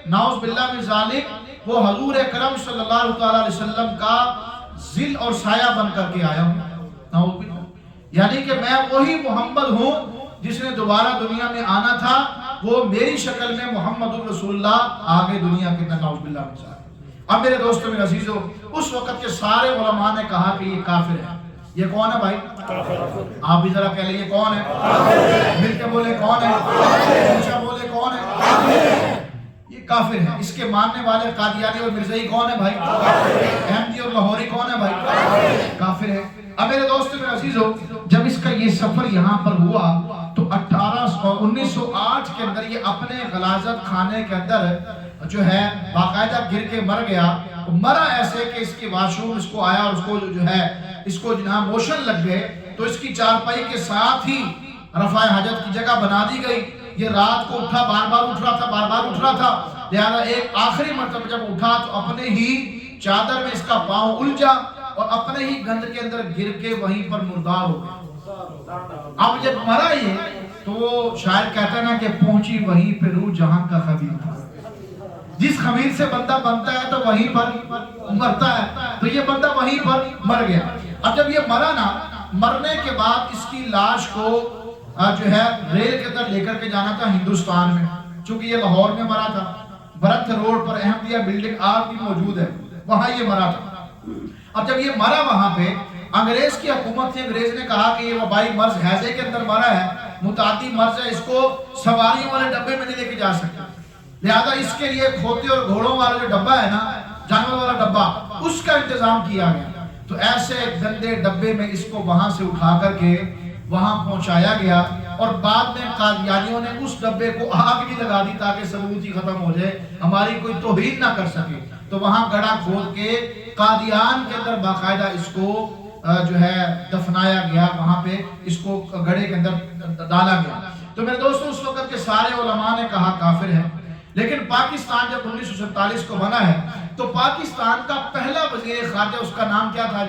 نعوذ باللہ من ذالک وہ حضور اکرم صلی اللہ علیہ وسلم کا ظل اور سایہ بن کر کے آیا ہوں، نعوذ باللہ، یعنی کہ میں وہی محمد ہوں جس نے دوبارہ دنیا میں آنا تھا، وہ میری شکل میں محمد رسول اللہ آگے دنیا کے اندر، نعوذ باللہ من ذالک۔ اب میرے دوستوں میں عزیزو، اس وقت کے سارے علماء نے کہا کہ یہ کافر ہے۔ یہ کون ہے بھائی؟ آپ بھی ذرا کہہ لیں یہ کون ہے؟ مل کے بولے کون ہے؟ اونچا بولے کون ہے؟ یہ کافر ہے۔ اس کے ماننے والے قادیانی اور مرزائی کون ہے بھائی؟ احمدی اور لاہوری کون ہے بھائی؟ کافر ہے۔ اب میرے دوستوں میں عزیزو، جب اس کا یہ سفر یہاں پر ہوا تو 1908 کے اندر یہ اپنے غلاظت خانے کے اندر جو ہے باقاعدہ گر کے مر گیا۔ مرا ایسے کہ اس کی واشروم اس کو آیا، اور اس کو جو ہے اس کو جناب موشن لگ گئے، تو اس کی چارپائی کے ساتھ ہی رفع حاجت کی جگہ بنا دی گئی۔ یہ رات کو اٹھا، بار بار اٹھ رہا تھا، بار بار اٹھ رہا تھا، لہذا ایک آخری مرتبہ جب اٹھا تو اپنے ہی چادر میں اس کا پاؤں الجھا اور اپنے ہی گند کے اندر گر کے وہیں پر مردار ہو گیا۔ اب جب مرا یہ تو وہ شاعر کہتا ہے نا کہ پہنچی وہیں پہ روح جہاں کا خبیر تھا۔ جس خمیر سے بندہ بنتا ہے تو وہیں پر مرتا ہے، تو یہ بندہ وہیں پر مر گیا۔ اب جب یہ مرا نا، مرنے کے بعد اس کی لاش کو جو ہے ریل کے اندر لے کر کے جانا تھا ہندوستان میں، چونکہ یہ لاہور میں مرا تھا، برتھ روڈ پر احمدیہ بلڈنگ آج بھی موجود ہے، وہاں یہ مرا تھا۔ اب جب یہ مرا وہاں پہ، انگریز کی حکومت تھی، انگریز نے کہا کہ یہ وبائی مرض ہیضے کے اندر مرا ہے، متعدی مرض ہے، اس کو سواریوں والے ڈبے میں نہیں لے کے جا سکتے، لہذا اس کے لیے کھوتے اور گھوڑوں والا جو ڈبہ ہے نا، جانور والا ڈبہ، اس کا انتظام کیا گیا۔ تو ایسے گندے ڈبے میں اس کو وہاں سے اٹھا کر کے وہاں پہنچایا گیا، اور بعد میں قادیانیوں نے اس ڈبے کو آگ بھی لگا دی تاکہ ثبوت ہی ختم ہو جائے، ہماری کوئی توہین نہ کر سکے۔ تو وہاں گڑھا کھود کے قادیان کے اندر باقاعدہ اس کو جو ہے دفنایا گیا، وہاں پہ اس کو گڑھے کے اندر ڈالا گیا۔ تو میرے دوستو، اس وقت کے سارے علماء نے کہا کافر ہے۔ لیکن پاکستان جب 1947 کو بنا ہے تو پاکستان کا پہلا وزیر خارجہ، اس کا نام کیا تھا؟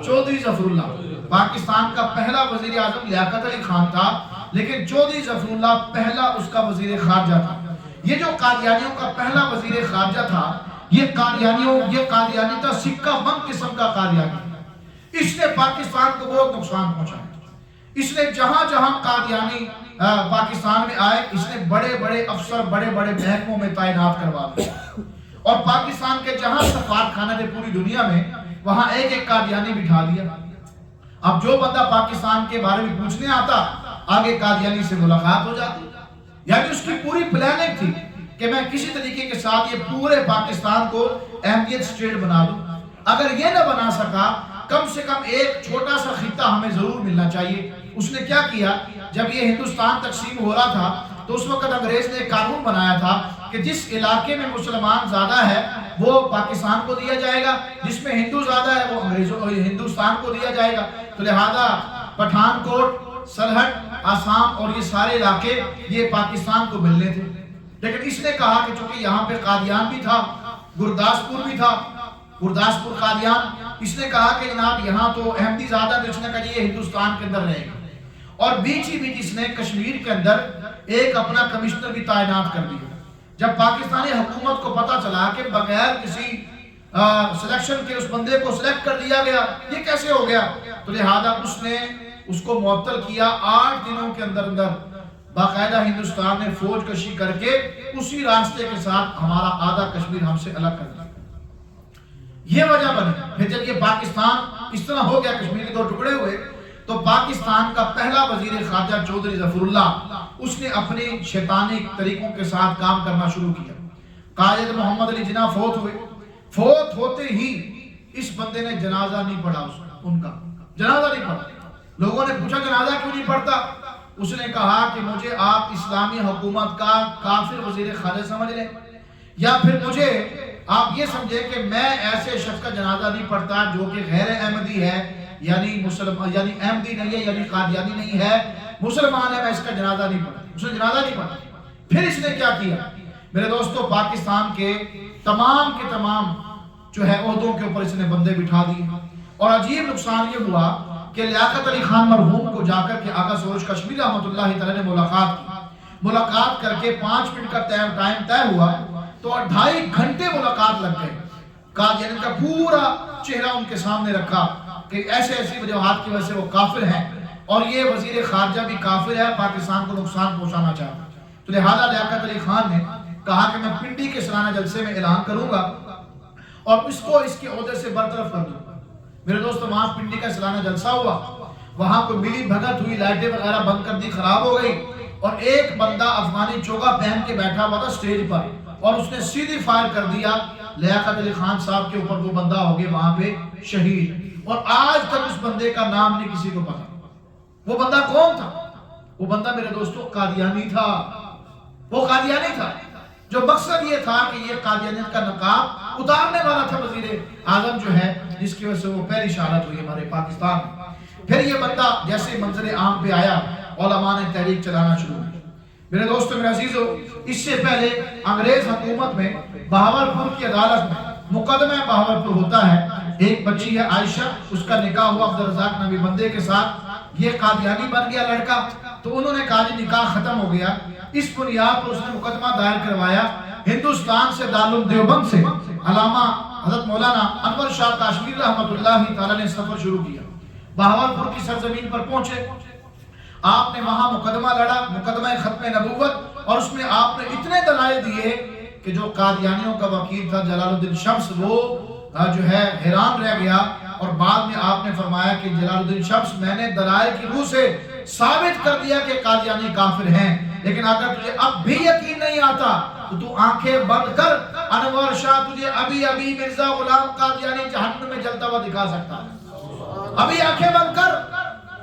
چودھری ظفر اللہ۔ پاکستان کا پہلا وزیر اعظم لیاقت علی خان تھا، لیکن چودھری ظفر اللہ پہلا اس کا وزیر خارجہ تھا۔ یہ جو قادیانیوں کا پہلا وزیر خارجہ تھا، یہ قادیانی تھا، سکہ بند قسم کا قادیانی۔ اس نے پاکستان کو بہت نقصان پہنچایا۔ اس نے جہاں جہاں قادیانی پاکستان میں آئے، اس نے بڑے بڑے افسر بڑے بڑے محکموں میں تعینات کروا دیا، اور پاکستان کے جہاں سفارت خانے تھے پوری دنیا میں، وہاں ایک ایک قادیانی بٹھا دیا۔ اب جو بندہ پاکستان کے بارے میں پوچھنے آتا، آگے قادیانی سے ملاقات ہو جاتی۔ یعنی اس کی پوری پلاننگ تھی کہ میں کسی طریقے کے ساتھ یہ پورے پاکستان کو احمدیت اسٹیٹ بنا دوں۔ اگر یہ نہ بنا سکا، کم سے کم ایک چھوٹا سا خطہ ہمیں ضرور ملنا چاہیے۔ اس نے کیا کیا؟ جب یہ ہندوستان تقسیم ہو رہا تھا تو اس وقت انگریز نے ایک قانون بنایا تھا کہ جس علاقے میں مسلمان زیادہ ہے وہ پاکستان کو دیا جائے گا، جس میں ہندو زیادہ ہے وہ ہندوستان کو دیا جائے گا. تو لہذا پٹھان کوٹ، سرحد، آسام اور یہ سارے علاقے یہ پاکستان کو ملنے تھے. لیکن اس نے کہا کہ چونکہ یہاں پہ قادیان بھی تھا، گرداسپور بھی تھا، گرداسپور قادیان، اس نے کہا کہ جناب یہاں تو احمدی زیادہ تھے، اس نے کہا یہ ہندوستان کے اندر رہے گا. اور بیچ اس نے کشمیر کے اندر ایک اپنا کمشنر بھی تعینات کر دیا. جب پاکستانی حکومت کو پتا چلا کہ بغیر کسی سلیکشن کے اس بندے کو سلیکٹ کر دیا گیا، یہ کیسے ہو گیا، تو لہذا اس نے اس کو معطل کیا. 8 دنوں کے اندر باقاعدہ ہندوستان نے فوج کشی کر کے اسی راستے کے ساتھ ہمارا آدھا کشمیر ہم سے الگ کر دیا. یہ وجہ بنی. پھر جب یہ پاکستان اس طرح ہو گیا، کشمیر کے 2 ٹکڑے ہوئے، تو پاکستان کا پہلا وزیر خارجہ چودھری ظفر اللہ، اس نے اپنے شیطانی طریقوں کے ساتھ کام کرنا شروع کیا. قائد محمد علی جناح فوت ہوئے. فوت ہوتے ہی اس بندے نے جنازہ نہیں پڑھا، ان کا جنازہ نہیں پڑھا. لوگوں نے پوچھا جنازہ کیوں نہیں پڑھتا؟ اس نے کہا کہ مجھے آپ اسلامی حکومت کا کافر وزیر خارجہ سمجھ لیں، یا پھر مجھے آپ یہ سمجھیں کہ میں ایسے شخص کا جنازہ نہیں پڑھتا جو کہ غیر احمدی ہے، یعنی احمدی نہیں ہے، یعنی قادیانی نہیں ہے، مسلمان ہے، میں اس کا جنازہ نہیں پڑھتا. اس نے جنازہ نہیں پڑھا. پھر اس نے کیا کیا میرے دوستو؟ پاکستان کے تمام جو ہے عہدوں کے اوپر اس نے بندے بٹھا دیے. اور عجیب نقصان یہ ہوا کہ لیاقت علی خان مرحوم کو جا کر کے آقا سروش کشمیری رحمۃ اللہ تعالی نے ملاقات کر کے 5 منٹ کا ٹائم طے ہوا تو 2.5 گھنٹے ملاقات لگ گئے. قادیان کا پورا چہرہ ان کے سامنے رکھا کہ ایسے ایسی وجوہات کی وجہ سے وہ کافر ہیں اور یہ وزیر خارجہ بھی کافر ہے، پاکستان کو نقصان پہنچانا چاہتا. تو لہذا لیاقت علی خان نے کہا کہ میں پنڈی کے سالانہ جلسے میں اعلان کروں گا اور اس کو اس کے عہدے سے برطرف کر دوں گا. میرے دوستو وہاں پنڈی کا سالانہ جلسہ ہوا، وہاں کوئی ملی بھگت ہوئی، لائٹیں وغیرہ بند کر دی، خراب ہو گئی، اور ایک بندہ افغانی چوگا پہن کے بیٹھا ہوا تھا سٹیج پر اور اس نے سیدھی فائر کر دیا لیاقت علی خان صاحب کے اوپر. وہ بندہ ہو گیا وہاں پہ شہید، اور آج تک اس بندے کا نام نہیں کسی کو پتا. وہ بندہ کون تھا؟ وہ بندہ میرے دوستو قادیانی تھا. وہ قادیانی تھا، جو مقصد یہ تھا کہ یہ قادیانیت کا نقاب اتارنے والا تھا وزیر اعظم جو ہے، جس کی وجہ سے وہ پہلی شہادت ہوئی ہمارے پاکستان میں. پھر یہ بندہ جیسے منظر عام پہ آیا، علماء نے تحریک چلانا شروع کی. میرے دوستو میرے عزیزو، اس سے پہلے انگریز حکومت میں بہاولپور کی عدالت میں مقدمہ بہاولپور ہوتا ہے. ایک بچی ہے عائشہ، اس کا نکاح ہوا عبدالرزاق نبی بندے کے ساتھ، یہ قادیانی بن گیا لڑکا. تو انہوں نے کہا جی نکاح ختم ہو گیا. اس بنیاد پر اس نے مقدمہ دائر کروایا ہندوستان سے، دارالعلوم دیوبند سے علامہ حضرت مولانا انور شاہ کاشمیری رحمۃ اللہ تعالی نے سفر شروع کیا. بہاولپور کی سرزمین پر پہنچے، آپ نے وہاں مقدمہ لڑا، مقدمہ ختم نبوت، اور اس میں آپ نے اتنے دلائل دیے کہ جو قادیانیوں کا وکیل تھا جلال الدین شمس، وہ جو ہے حیران رہ گیا. اور بعد میں آپ نے فرمایا کہ جلال الدین شمس، میں نے دلائل کی روح سے ثابت کر دیا کہ قادیانی کافر ہیں، لیکن اگر تجھے اب بھی یقین نہیں آتا تو آنکھیں بند کر، انور شاہ تجھے ابھی مرزا غلام قادیانی جہنم میں جلتا ہوا دکھا سکتا ہے. ابھی آنکھیں بند کر.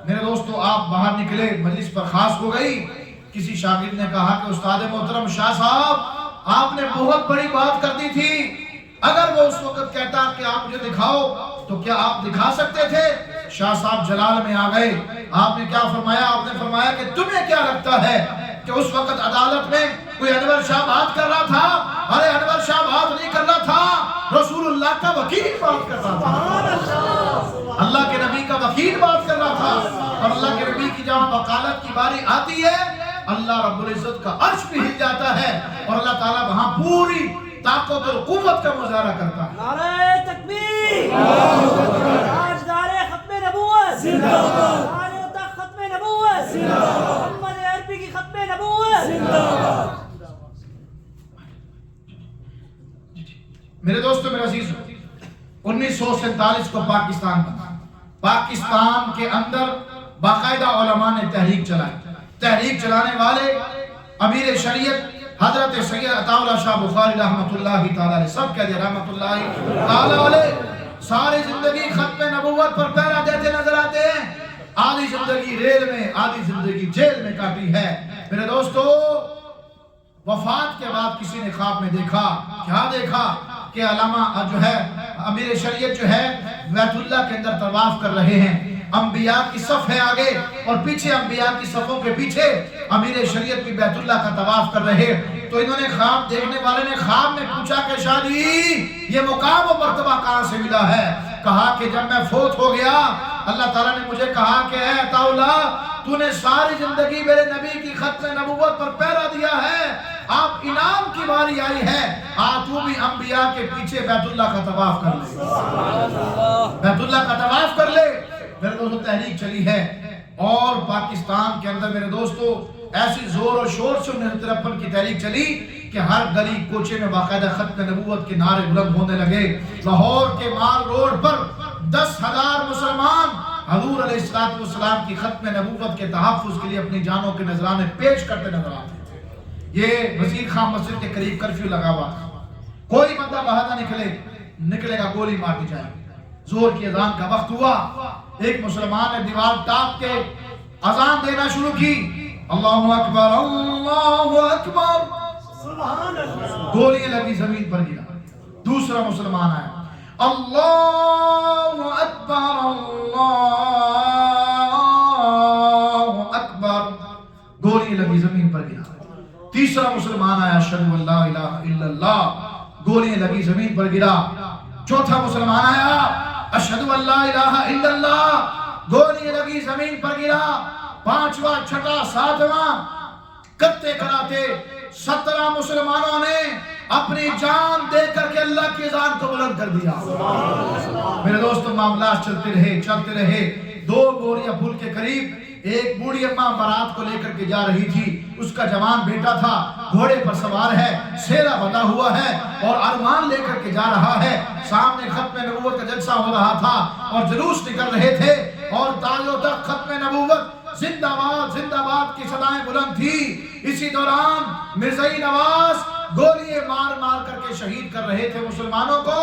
میرے دوستو آپ باہر نکلے، مجلس برخاست ہو گئی. کسی شاگرد نے کہا کہ استاد محترم شاہ صاحب آپ نے بہت بڑی بات کر دی تھی، اگر وہ اس وقت کہتا کہ آپ مجھے دکھاؤ تو کیا آپ دکھا سکتے تھے؟ شاہ صاحب جلال میں آ گئے. آپ نے کیا فرمایا؟ آپ نے فرمایا کہ تمہیں کیا لگتا ہے کہ اس وقت عدالت میں کوئی انور شاہ بات کر رہا تھا؟ ارے انور شاہ بات نہیں کر رہا تھا، رسول اللہ کا وکیل بات کر رہا تھا، اللہ کے نبی کا وکیل بات کر رہا تھا. اور اللہ کے نبی کی جہاں وکالت کی باری آتی ہے، اللہ رب العزت کا عرش بھی ہل جاتا ہے اور اللہ تعالیٰ وہاں پوری طاقت اور قوت کا مظاہرہ کرتا ہے. نعرہ تکبیر، تاجدار ختم نبوت زندہ باد، نعرہ ختم نبوت زندہ باد، محمد عربی کی ختم نبوت زندہ باد. میرے دوستو میرے عزیز، 1947 کو پاکستان بنا. پاکستان کے اندر باقاعدہ علماء نے تحریک چلائی. تحریک چلانے والے امیر شریعت حضرت سید عطا اللہ شاہ بخاری رحمۃ اللہ تعالی علیہ، سب کہہ دیا رحمۃ اللہ تعالی علیہ. ساری زندگی ختم نبوت پر پہرا دیتے نظر آتے ہیں. آدھی زندگی ریل میں، آدھی زندگی جیل میں کاٹی ہے. میرے دوستو وفات کے بعد کسی نے خواب میں دیکھا، کیا دیکھا کہ علامہ جو ہے امیر شریعت جو ہے بیت اللہ کے اندر طواف کر رہے ہیں، انبیاء کی صف ہے آگے اور پیچھے انبیاء کی صفوں کے پیچھے امیر شریعت بھی بیت اللہ کا طواف کر رہے۔ تو انہوں نے خواب دیکھنے والے نے خواب میں پوچھا کہ شاہ جی یہ مقام و مرتبہ کہاں سے ملا ہے؟ کہا کہ جب میں فوت ہو گیا اللہ تعالیٰ نے مجھے کہا کہ اے عطا اللہ تو نے ساری زندگی میرے نبی کی ختم نبوت پر پہرا دیا ہے، آپ انعام کی باری آئی ہے، تو بھی انبیاء کے پیچھے بیت اللہ کا طواف کر لے، بیت اللہ کا طواف کر لے۔ میرے دوستو تحریک چلی ہے اور پاکستان کے اندر میرے دوستو ایسی زور و شور سے 69 کی تحریک چلی کہ ہر گلی کوچے میں باقاعدہ ختم نبوت کے نعرے بلند ہونے لگے۔ لاہور کے مال روڈ پر 10,000 مسلمان حضور علیہ السلام کی ختم نبوت کے تحفظ کے لیے اپنی جانوں کے نذرانے پیش کرتے نظر آتے تھے۔ یہ وزیر خان مسجد کے قریب کرفیو لگا ہوا تھا، کوئی بندہ باہر نہ نکلے گا گولی مار دی جائے۔ زور کی اذان کا وقت ہوا، ایک مسلمان نے دیوار ٹاپ کے اذان دینا شروع کی، اللہ اکبر اللہ اکبر، گولیاں لگی زمین پر گرا۔ دوسرا مسلمان آیا، اللہ اکبر اللہ اکبر، گولیاں لگی زمین پر گرا۔ تیسرا مسلمان آیا، اشہدو ان لا الہ الا اللہ، گولیاں لگی زمین پر گرا۔ چوتھا مسلمان آیا، اشہدو ان لا الہ الا اللہ، گولیاں لگی زمین پر گرا۔ پانچواں، چھٹا، ساتواں کرتے کراتے 17 مسلمانوں نے اپنی جان دے کر کے اللہ کی اذان کو بلند کر دیا۔ میرے دوستو معاملات چلتے رہے۔ 2 بوریہ پھول کے قریب ایک بوڑھی اماں بارات کو لے کر کے جا رہی تھی، اس کا جوان بیٹا تھا، گھوڑے پر سوار ہے، سیرا بندھا ہوا ہے اور ارمان لے کر کے جا رہا ہے۔ سامنے ختم نبوت کا جلسہ ہو رہا تھا اور جلوس نکل رہے تھے اور تاجوں تک ختم نبوت زندہ باد زندہ باد کی صدائیں بلند تھی۔ اسی دوران مرزائی نواز گولیاں مار مار کر کے شہید کر رہے تھے مسلمانوں کو۔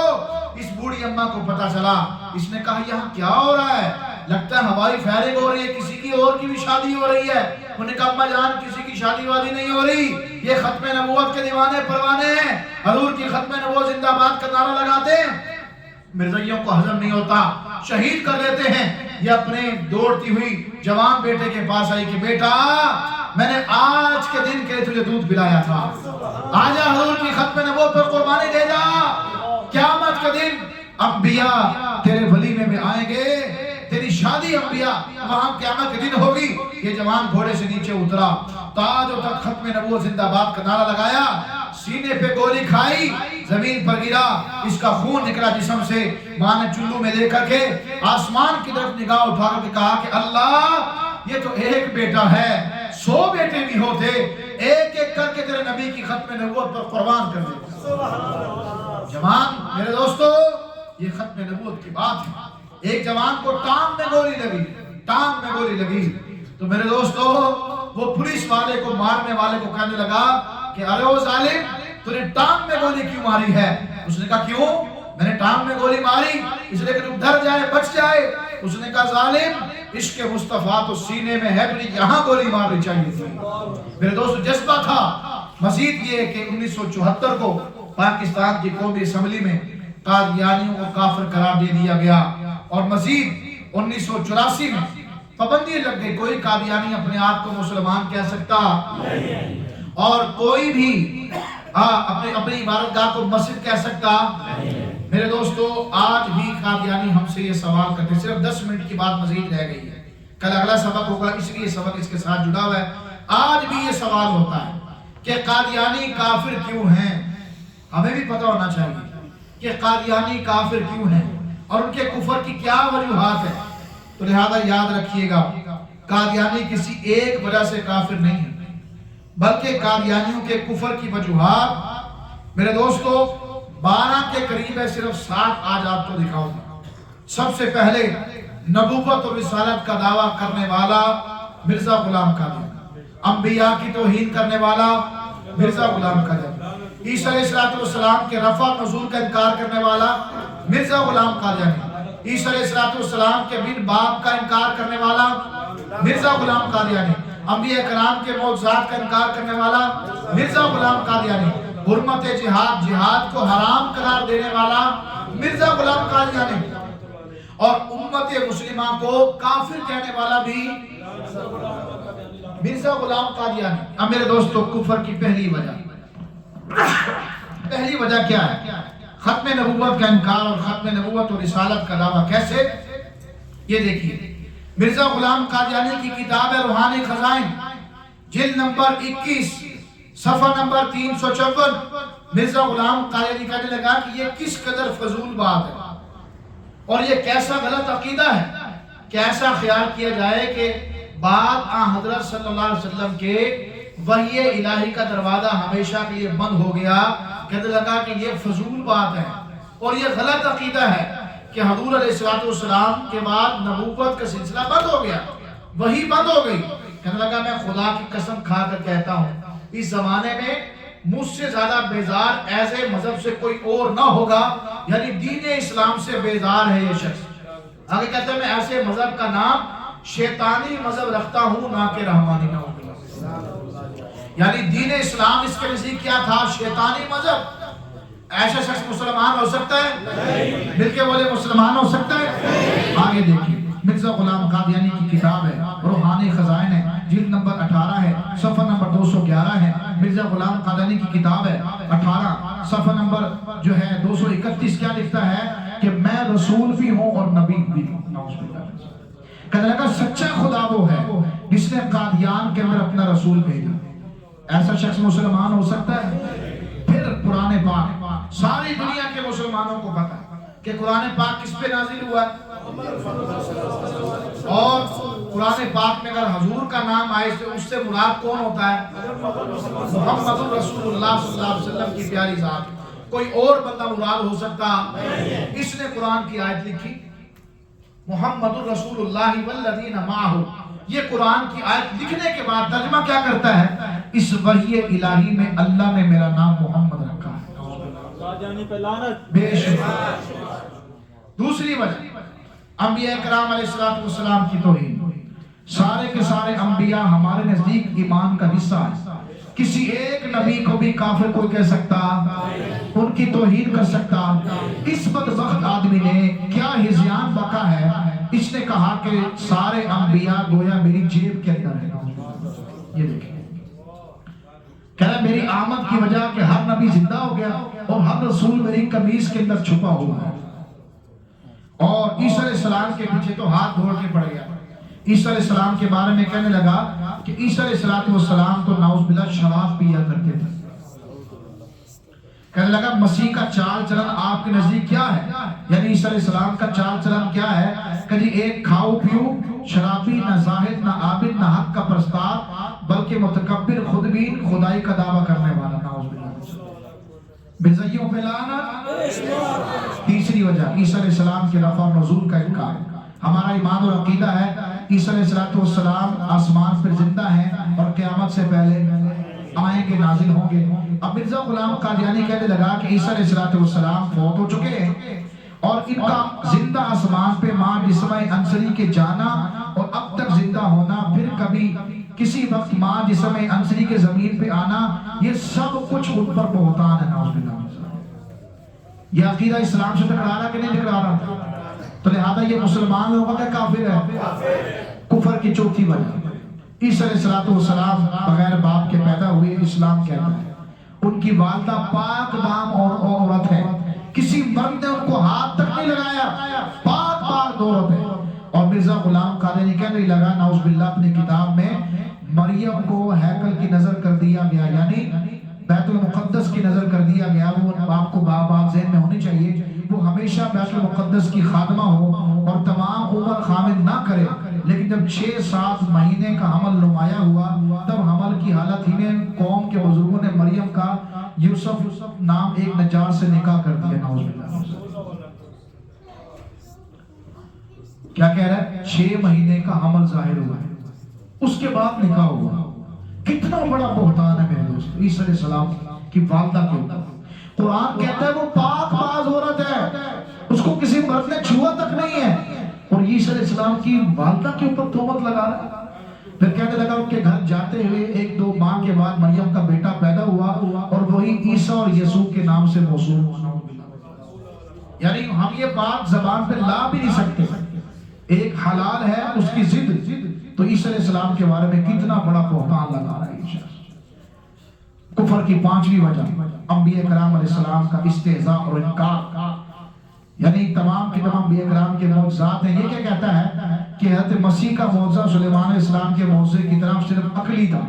اس بوڑھی اماں کو پتا چلا، اس نے کہا یہاں کیا ہو رہا ہے؟ لگتا ہے ہوائی فائرنگ ہو رہی ہے، کسی کی اور کی بھی شادی ہو رہی ہے۔ انہوں نے کہا اماں جان کسی کی شادی وادی نہیں ہو رہی، یہ ختم نبوت کے دیوانے پروانے ہیں، حضور کی ختم نبوت زندہ باد کا نعرہ لگاتے ہیں۔ مرزائیوں کو ہضم نہیں ہوتا، شہید کر دیتے ہیں۔ یہ اپنے دوڑتی ہوئی جوان بیٹے کے پاس آئی کہ بیٹا میں نے آج کے دن کے لیے تجھے دودھ پلایا تھا، آجا حضور کی ختم نبوت پر قربانی دے جا، قیامت کے دن انبیاء تیرے ولیمے میں آئیں گے، تیری شادی انبیاء وہاں قیامت کے دن ہوگی۔ یہ جوان گھوڑے سے نیچے اترا، تاجوں تک ختم نبوت زندہ باد کا نعرہ لگایا، سینے پہ گولی کھائی، زمین پر گرا، اس کا خون نکلا جسم سے۔ ماں نے چلو میں لے کر کے آسمان کی طرف نگاہ اٹھا کر کے کہا کہ اللہ یہ تو ایک بیٹا ہے، 100 بیٹے بھی ہوتے، ایک ایک کر کے تیرے نبی کی ختم نبوت پر قربان کر دیتے۔ جوان میرے دوستو یہ ختم نبوت کی بات ہے۔ ایک جوان کو ٹانگ میں گولی لگی تو میرے دوستو وہ پولیس والے کو مارنے والے کو کہنے لگا کہ ارے او ظالم تو نے ٹانگ میں گولی کیوں ماری ہے؟ اس نے کہا کیوں؟ میں نے ٹانگ میں گولی ماری اس لیے کہ تم ڈر جائے بچ جائے۔ اس نے کہا ظالم عشق مصطفیٰ تو سینے میں ہے، تجھے یہاں گولی مارنی چاہیے تھی۔ میرے دوستو جذبہ تھا۔ مزید یہ کہ 1974 کو پاکستان کی قومی اسمبلی میں قادیانیوں کو کافر قرار دے دیا گیا اور مزید 1984 میں پابندی لگ گئی، کوئی قادیانی اپنے آپ کو مسلمان کہہ سکتا اور کوئی بھی اپنی عبادتگاہ کو مسجد کہہ سکتا۔ میرے دوستو آج بھی قادیانی ہم سے یہ سوال کرتے، صرف 10 منٹ کی بات مزید رہ گئی ہے، کل اگلا سبق ہوگا اس لیے سبق اس کے ساتھ جڑا ہوا ہے۔ آج بھی یہ سوال ہوتا ہے کہ قادیانی کافر کیوں ہیں؟ ہمیں بھی پتہ ہونا چاہیے کہ قادیانی کافر کیوں ہیں اور ان کے کفر کی کیا وجوہات ہے۔ تو لہذا یاد رکھیے گا قادیانی کسی ایک وجہ سے کافر نہیں ہے، بلکہ قادیانیوں کے کفر کی وجوہات میرے دوستو 12 کے قریب ہے، صرف 7 آج آپ کو دکھاؤں گا۔ سب سے پہلے نبوت اور رسالت کا دعویٰ کرنے والا مرزا غلام قادیانی، انبیاء کی توہین کرنے والا مرزا غلام قادیانی، عیسیٰ علیہ السلام کے رفع نزول کا انکار کرنے والا مرزا غلام قادیانی، عیسیٰ علیہ السلام کے بن باپ کا انکار کرنے والا مرزا غلام قادیانی، انبیاء کرام کے معجزات کا انکار کرنے والا مرزا غلام قادیانی، حرمت جہاد، جہاد کو حرام قرار دینے والا مرزا غلام قادیانی، اور امت مسلمہ کو کافر کہنے والا بھی مرزا غلام قادیانی۔ اب میرے دوستو، کفر کی پہلی وجہ کیا ہے؟ ختم نبوت کا انکار اور ختم نبوت اور رسالت کا دعویٰ۔ کیسے؟ یہ دیکھیے، مرزا غلام قادیانی کی کتاب ہے روحانی خزائن، جلد نمبر 21 صفحہ نمبر 354۔ مرزا غلام قادیانی کہنے لگا کہ یہ کس قدر فضول بات ہے اور یہ کیسا غلط عقیدہ ہے کہ ایسا خیال کیا جائے کہ بعد حضرت صلی اللہ علیہ وسلم کے وحی الہی کا دروازہ ہمیشہ کے لیے بند ہو گیا۔ کہنے لگا کہ یہ فضول بات ہے اور یہ غلط عقیدہ ہے کہ حضور علیہ السلام کے بعد نبوت کا سلسلہ بند ہو گیا، وحی بند ہو گئی۔ کہنے لگا میں خدا کی قسم کھا کر کہتا ہوں اس زمانے میں مجھ سے زیادہ بیزار ایسے مذہب سے کوئی اور نہ ہوگا، یعنی دین اسلام سے بیزار ہے یہ شخص۔ آگے کہتے ہیں میں ایسے مذہب کا نام شیطانی مذہب رکھتا ہوں نہ کہ رحمانی نہ ہوگا، یعنی دین اسلام اس کے نزدیک کیا تھا؟ شیطانی مذہب۔ ایسا شخص مسلمان ہو سکتا ہے؟ مل کے بولے مسلمان ہو سکتا ہے؟ آگے دیکھیں، مرزا غلام قادیانی کی کتاب ہے روحانی خزائن ہے، جلد نمبر 18 ہے، صفحہ نمبر 211 ہے۔ مرزا غلام قادیانی کی کتاب ہے 18 صفحہ نمبر جو ہے 231۔ کیا لکھتا ہے کہ میں رسول بھی ہوں اور نبی بھی ہوں۔ کہنے لگا سچا خدا وہ ہے جس نے قادیان کے اندر اپنا رسول بھیجا۔ ایسا شخص مسلمان ہو سکتا ہے؟ پھر قرآن پاک، ساری دنیا کے مسلمانوں کو پتا ہے کہ قرآن پاک کس پہ نازل ہوا ہے، اور قرآن پاک میں اگر حضور کا نام آئے اس سے مراد کون ہوتا ہے؟ محمد رسول اللہ صلی اللہ علیہ وسلم کی پیاری ذات، کوئی اور بندہ مراد ہو سکتا؟ اس نے قرآن کی آیت لکھی محمد رسول اللہ والذین معہ، یہ قرآن کی آیت لکھنے کے بعد ترجمہ کیا کرتا ہے؟ اس وحی الہی میں اللہ نے میرا نام محمد رکھا ہے۔ بے شک۔ دوسری وجہ، انبیاء کرام علیہ السلام کی توہین۔ سارے کے سارے انبیاء ہمارے نزدیک ایمان کا حصہ ہے، کسی ایک نبی کو بھی کافر کوئی کہہ سکتا، ان کی توہین کر سکتا۔ اس بدبخت آدمی نے کیا ہذیان بکا ہے، اس نے کہا کہ سارے انبیاء گویا میری جیب کے اندر ہے۔ یہ دیکھیں، کہہ رہا میری آمد کی وجہ کہ ہر نبی زندہ ہو گیا اور ہر رسول میری قمیص کے اندر چھپا ہوا ہے۔ اور عیسیٰ علیہ السلام کے پیچھے تو ہاتھ دھوڑ کے پڑ گیا۔ عیسیٰ علیہ السلام کے بارے میں کہنے لگا کہ عیسیٰ علیہ السلام تو نعوذ باللہ شراب پیا کرتے تھے۔ کہنے لگا مسیح کا چال چلن آپ کے نزدیک کیا ہے؟ یعنی عیسیٰ علیہ السلام کا چال چلن کیا ہے کہ جی ایک کھاؤ پیو، شرابی، نہ زاہد، نہ عابد، نہ حق کا پرستار، بلکہ متکبر، خودبین، خدائی کا دعویٰ کرنے والا۔ نعوذ باللہ بزیوں پہ لعنت۔ تیسری وجہ، عیسیٰ علیہ السلام کے رفع و نزول کا انکار۔ ہمارا ایمان اور عقیدہ ہے عیسیٰ علیہ السلام آسمان پر زندہ ہیں اور قیامت سے پہلے آئیں گے، نازل ہوں گے۔ اب مرزا غلام قادیانی کہنے لگا کہ عیسیٰ علیہ السلام فوت ہو چکے ہیں اور ان کا زندہ آسمان پہ ماں جسمہ انصری کے جانا اور اب تک زندہ ہونا، پھر کبھی کسی وقت ماں جسمہ انصری کے زمین پہ آنا، یہ سب کچھ ان پر بہتان ہے۔ نعوذ باللہ۔ یہ عقیدہ اسلام سے ٹکرا رہا کہ نہیں ٹکرا رہا؟ تو لہذا یہ مسلمان ہوگا کہ کافر ہے؟ کفر کی چوتھی وجہ، عیسیٰ علیہ السلام بغیر باپ کے پیدا ہوئے، اسلام کہتا ہے ان کی والدہ پاک دام اور عورت ہے، کسی مرد نے ان کو ہاتھ تک نہیں لگایا، پاک عورت ہے۔ اور مرزا غلام قادیانی کہنے لگا نعوذ باللہ اپنی کتاب میں مریم کو ہیکل کی نظر کر دیا گیا، یعنی بیت المقدس کی نظر کر دیا گیا۔ وہ آپ کو بات ذہن میں ہونی چاہیے، وہ ہمیشہ بیت المقدس کی خادمہ ہو اور تمام عمر خامد نہ کرے، لیکن جب 6-7 مہینے کا حمل نمایاں ہوا تب حمل کی حالت ہی میں قوم کے بزرگوں نے مریم کا یوسف نام ایک نجار سے نکاح کر دیا۔ نعوذ باللہ۔ کیا کہہ رہا ہے؟ 6 مہینے کا حمل ظاہر ہوا ہے، اس کے بعد نکاح ہوا۔ کتنا بڑا بہتان ہے میرے دوست عیسیٰ علیہ السلام کی والدہ کے اوپر۔ قرآن کہتا ہے وہ پاک باز عورت ہے، اس کو کسی مرد نے چھوا تک نہیں ہے، اور عیسیٰ علیہ السلام کی والدہ کے اوپر تہمت لگا رہا ہے۔ پھر کہنے لگا ان کے گھر جاتے ہوئے 1-2 ماہ کے بعد مریم کا بیٹا پیدا ہوا اور وہی عیسیٰ اور یسوع کے نام سے موسوم ہوا. یعنی ہم یہ بات زبان پہ لا بھی نہیں سکتے. ایک حلال ہے اس کی ضد. تو عیسیٰ علیہ السلام کے بارے میں کتنا بڑا بہتان لگا رہا ہے. کفر کی 5ویں وجہ انبیاء کرام علیہ السلام کا استہزاء اور انکار. یعنی تمام کے تمام انبیاء کرام کے معجزات ہیں. یہ کیا کہتا ہے کہ حضرت مسیح کا معجزہ سلیمان علیہ السلام کے معجزے کی طرف صرف عقلی تھا.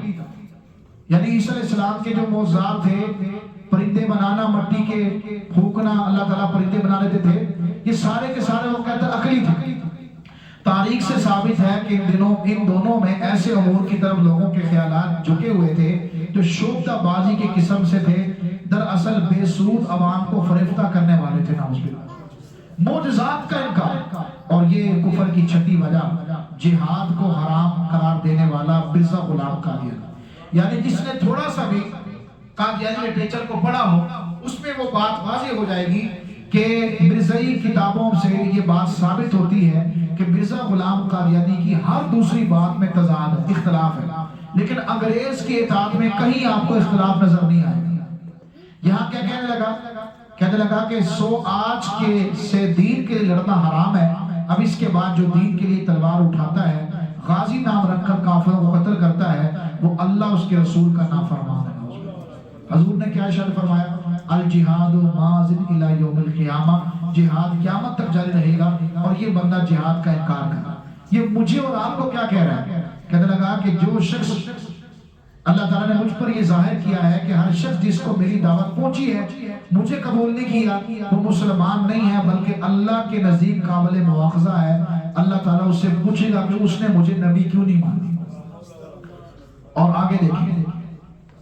یعنی عیسیٰ علیہ السلام کے جو معجزات تھے، پرندے بنانا، مٹی کے پھونکنا، اللہ تعالیٰ پرندے بنا لیتے تھے، یہ سارے کے سارے وہ کہتے ہیں عقلی تھے. تاریخ سے ثابت ہے کہ ان دونوں میں ایسے امور کی طرف لوگوں کے خیالات جھکے ہوئے تھے جو شوخدہ بازی کی قسم سے تھے، دراصل بے سود عوام کو فریفتہ کرنے والے تھے. نعوذ باللہ. معجزات کا انکار. اور یہ کفر کی 6ٹھی وجہ جہاد کو حرام قرار دینے والا مرزا غلام قادیانی. یعنی جس نے تھوڑا سا بھی قادیانی لٹریچر کو پڑھا ہو، اس میں وہ بات واضح ہو جائے گی کہ مرزائی کتابوں سے یہ بات ثابت ہوتی ہے کہ مرزا غلام قادیانی کی ہر دوسری بات میں تضاد ہے، اختلاف ہے. لیکن انگریز کی اطاعت میں کہیں آپ کو اختلاف نظر نہیں آئے گا. یہاں کیا کہنے لگا کہ آج کے سے دین کے لیے لڑنا حرام ہے. اب اس کے بعد جو دین کے لیے تلوار اٹھاتا ہے، غازی نام رکھ کر کافروں کو قتل کرتا ہے، وہ اللہ اس کے رسول کا نافرمان ہے. حضور نے کیا ارشاد فرمایا؟ الجہاد ماضٍ الی یوم القیامہ. جہاد قیامت تک جاری رہے گا. اور یہ بندہ جہاد کا انکار کرا. یہ مجھے اور آپ کو کیا کہہ رہا ہے؟ کہنے لگا کہ جو شخص اللہ تعالیٰ نے مجھ پر یہ ظاہر کیا ہے کہ ہر شخص جس کو میری دعوت پہنچی ہے مجھے قبول نہیں کیا، وہ مسلمان نہیں ہے بلکہ اللہ کے نزدیک قابل مواخذہ ہے. اللہ تعالیٰ اس سے پوچھے گا کہ اس نے مجھے نبی کیوں نہیں مانی. اور آگے دیکھیں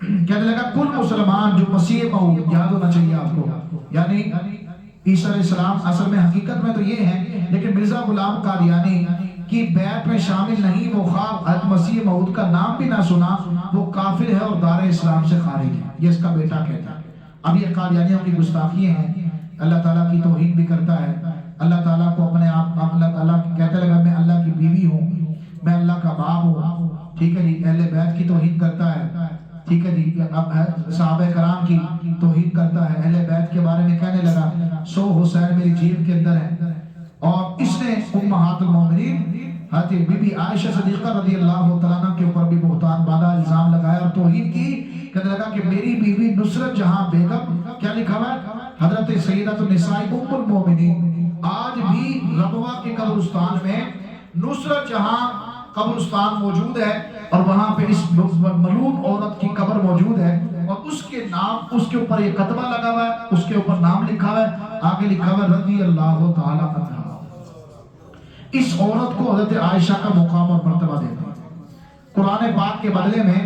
کہنے لگا کل مسلمان جو مسیح موعود، یاد ہونا چاہیے آپ کو، یعنی عیسیٰ علیہ السلام اصل میں حقیقت میں تو یہ ہے، لیکن مرزا غلام قادیانی کی بیعت میں شامل نہیں. وہ خواب حضرت مسیح موعود کا نام بھی نہ سنا، وہ کافر ہے اور دار اسلام سے خارج ہے. یہ اس کا بیٹا کہتا ہے. اب یہ قادیانیوں کی گستاخیاں ہیں. اللہ تعالیٰ کی توہین بھی کرتا ہے. اللہ تعالیٰ کو اپنے آپ اللہ تعالیٰ کہتے لگا میں اللہ کی بیوی ہوں، میں اللہ کا باپ ہوں. ٹھیک ہے جی. اہل بیت کی توہین کرتا ہے. ٹھیک ہے جی. اب صحابہ کرام کی توہین کرتا ہے. اہل بیت کے بارے میں کہنے لگا 100 حسین میری جیب کے اندر ہے. اور اس نے امہات المومنین حضرت بی بی عائشہ صدیقہ رضی اللہ تعالیٰ عنہ کے اوپر بھی بہتان باندھا، الزام لگایا اور توہین کی. کہنے لگا کہ میری بیوی نصرت جہاں بیگم، کیا لکھا ہوا ہے؟ حضرت سیدۃ النساء ام المومنین. آج بھی ربوہ کے قبرستان میں نصرت جہاں قبرستان موجود ہے اور وہاں پہ اس ملعون عورت کی قبر موجود ہے اور اس کے نام، اس کے اوپر یہ کتبہ لگا ہوا ہے، اس کے اوپر نام لکھا ہوا ہے، آگے لکھا ہوا ہے رضی اللہ تعالیٰ عنہ. اس عورت کو حضرت عائشہ کا مقام اور مرتبہ دیتا ہے. قرآن پاک کے بدلے میں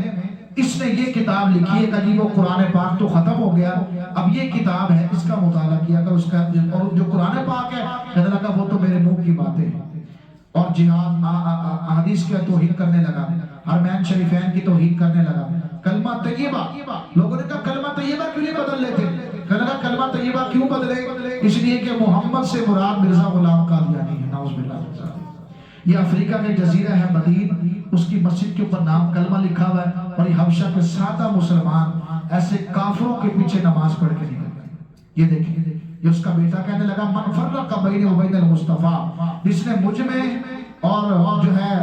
اس نے یہ کتاب لکھی ہے کہ جی وہ قرآن پاک تو ختم ہو گیا، اب یہ کتاب ہے، اس کا مطالعہ کیا کر. اس کا اور جو قرآن پاک ہے کہنے لگا وہ تو میرے منہ کی باتیں ہیں. اور جہاد احادیث کی توہین کرنے لگا، حرمین شریفین کی توہین کرنے لگا. کلمہ طیبہ، لوگوں نے کہا کلمہ طیبہ کیوں نہیں بدل لیتے؟ کہنے لگا کلمہ طیبہ کیوں بدلے؟ اس لیے کہ محمد سے مراد مرزا غلام قادیانی ہے. نعوذ باللہ. یہ افریقہ کے جزیرہ ہے مدین، اس کی مسجد کے اوپر نام کلمہ لکھا ہوا ہے. اور یہ حبشہ کے سادہ مسلمان ایسے کافروں کے پیچھے نماز پڑھ کے نکل گئے. یہ دیکھیں، یہ اس کا بیٹا کہنے لگا من فرق بین و بین المصطفیٰ، جس نے مجھ میں اور جو ہے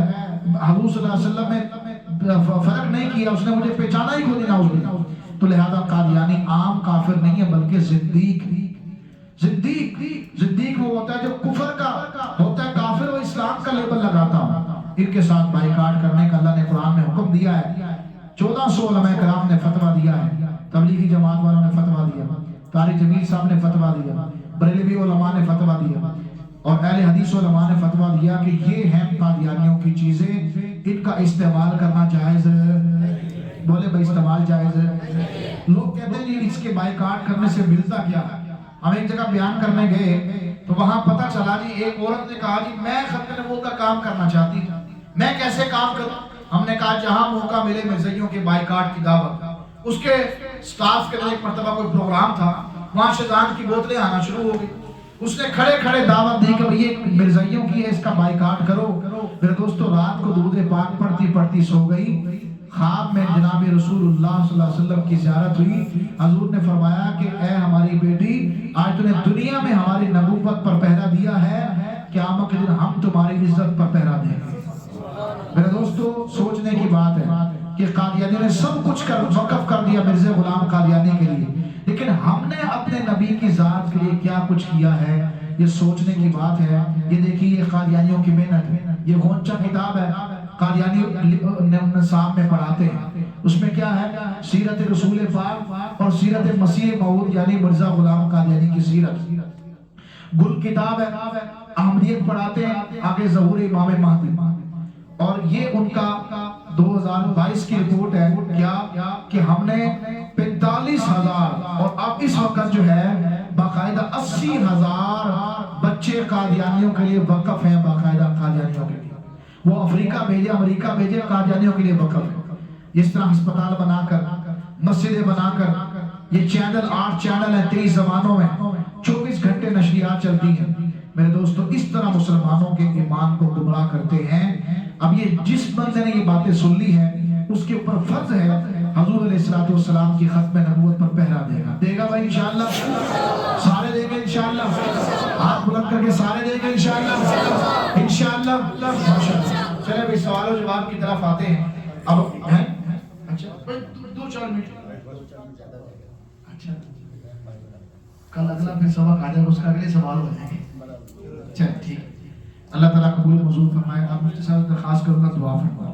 حضور صلی اللہ علیہ وسلم میں فرق نہیں کیا، اس نے مجھے پہچانا ہی کھو نہیں. تو لہذا قادیانی عام کافر نہیں ہے بلکہ زندیق. زندیق وہ ہوتا ہے جو کفر کا ہوتا ہے، کافر و اسلام کا لیبل لگاتا ہوں. ان کے ساتھ بائیکاٹ کرنے کا اللہ نے قرآن میں حکم دیا ہے. 1400 علماء کرام نے فتویٰ دیا ہے. تبلیغی جماعت والوں نے فتویٰ دیا، طارق جمیل صاحب نے فتویٰ دیا، بریلوی علماء نے فتویٰ دیا اور اہل حدیث علماء نے فتویٰ دیا کہ یہ ہیں قادیانیوں کی چیزیں، ان کا استعمال کرنا جائز ہے. بولے بھائی استعمال جائز ہے. لوگ کہتے ہیں جی اس کے بائیکاٹ کرنے سے ملتا کیا؟ ہم ایک جگہ بیان کرنے گئے تو وہاں پتہ چلا جی ایک عورت نے کہا جی میں ختم نبوت کا کام کرنا چاہتی ہوں، میں کیسے کام کروں؟ ہم نے کہا جہاں موقع ملے مرزائیوں کے بائیکاٹ کی دعوت. اس کے سٹاف کے لیے ایک مرتبہ کوئی پروگرام تھا، وہاں شیطان کی بوتلیں آنا شروع ہو گئی. اس نے کھڑے کھڑے دعوت دی کہ یہ مرزائیوں کی ہے، اس کا بائیکاٹ کرو۔ میرے دوستو رات کو درود پاک پڑھتی پڑھتی سو گئی، خواب میں جناب رسول اللہ صلی اللہ علیہ وسلم کی زیارت ہوئی۔ حضور نے فرمایا کہ اے ہماری بیٹی، آج تو نے دنیا میں ہماری نبوت پر پہرا دیا ہے، قیامت کے دن ہم تمہاری عزت پر پہرا دیں گے۔ میرے دوستو سوچنے کی بات ہے کہ قادیانی نے سب کچھ وقف کر دیا مرزا غلام قادیانی کے لیے، لیکن ہم نے اپنے نبی کی ذات کے لیے کیا کچھ کیا ہے، یہ سوچنے کی بات ہے۔ یہ دیکھیے یہ قادیانیوں کی محنت ہے، یہ غنچہ کتاب ہے قادیانی نصاب میں پڑھاتے ہیں، اس میں کیا ہے سیرت رسول پاک اور سیرت مسیح موعود یعنی مرزا غلام قادیانی کی سیرت، گل کتاب ہے، احمدیت پڑھاتے ہیں، آگے ظہور امام مہدی، اور یہ ان کا 2022 کی رپورٹ ہے کیا کہ ہم نے 45,000 اور اب اس وقت جو ہے باقاعدہ 80,000 بچے قادیانیوں کے لیے وقف ہیں، باقاعدہ قادیانیوں کے لیے وہ افریقہ بھیجے، امریکہ بھیجے، قادیانیوں کے لیے وقف ہے۔ اس طرح ہسپتال بنا کر، مسجدیں بنا کر، یہ چینل 8 چینل ہیں 23 زبانوں میں، 24 گھنٹے نشریات چلتی ہیں۔ میرے دوستو اس طرح مسلمانوں کے ایمان کو گمراہ کرتے ہیں۔ اب یہ جس بندے نے یہ باتیں سن لی ہیں اس کے اوپر فرض ہے حضور علیہ السلام کی ختم نبوت پر پہرا دے گا بھائی انشاءاللہ، سارے دے گا انشاءاللہ، ہاتھ بلند کر کے سارے دے گا انشاءاللہ، انشاءاللہ۔ چلے بھی سوال و جواب کی طرف آتے ہیں۔ اب ہیں اچھا 2-4 منٹ، اچھا کل اگلا پھر سبق آ جائے اس کا اگلے سوال ہو جائیں گے، چل ٹھیک۔ اللہ تعالیٰ قبول منظور فرمائے۔ آپ مجھ سے درخواست کروں گا دعا فرمائے۔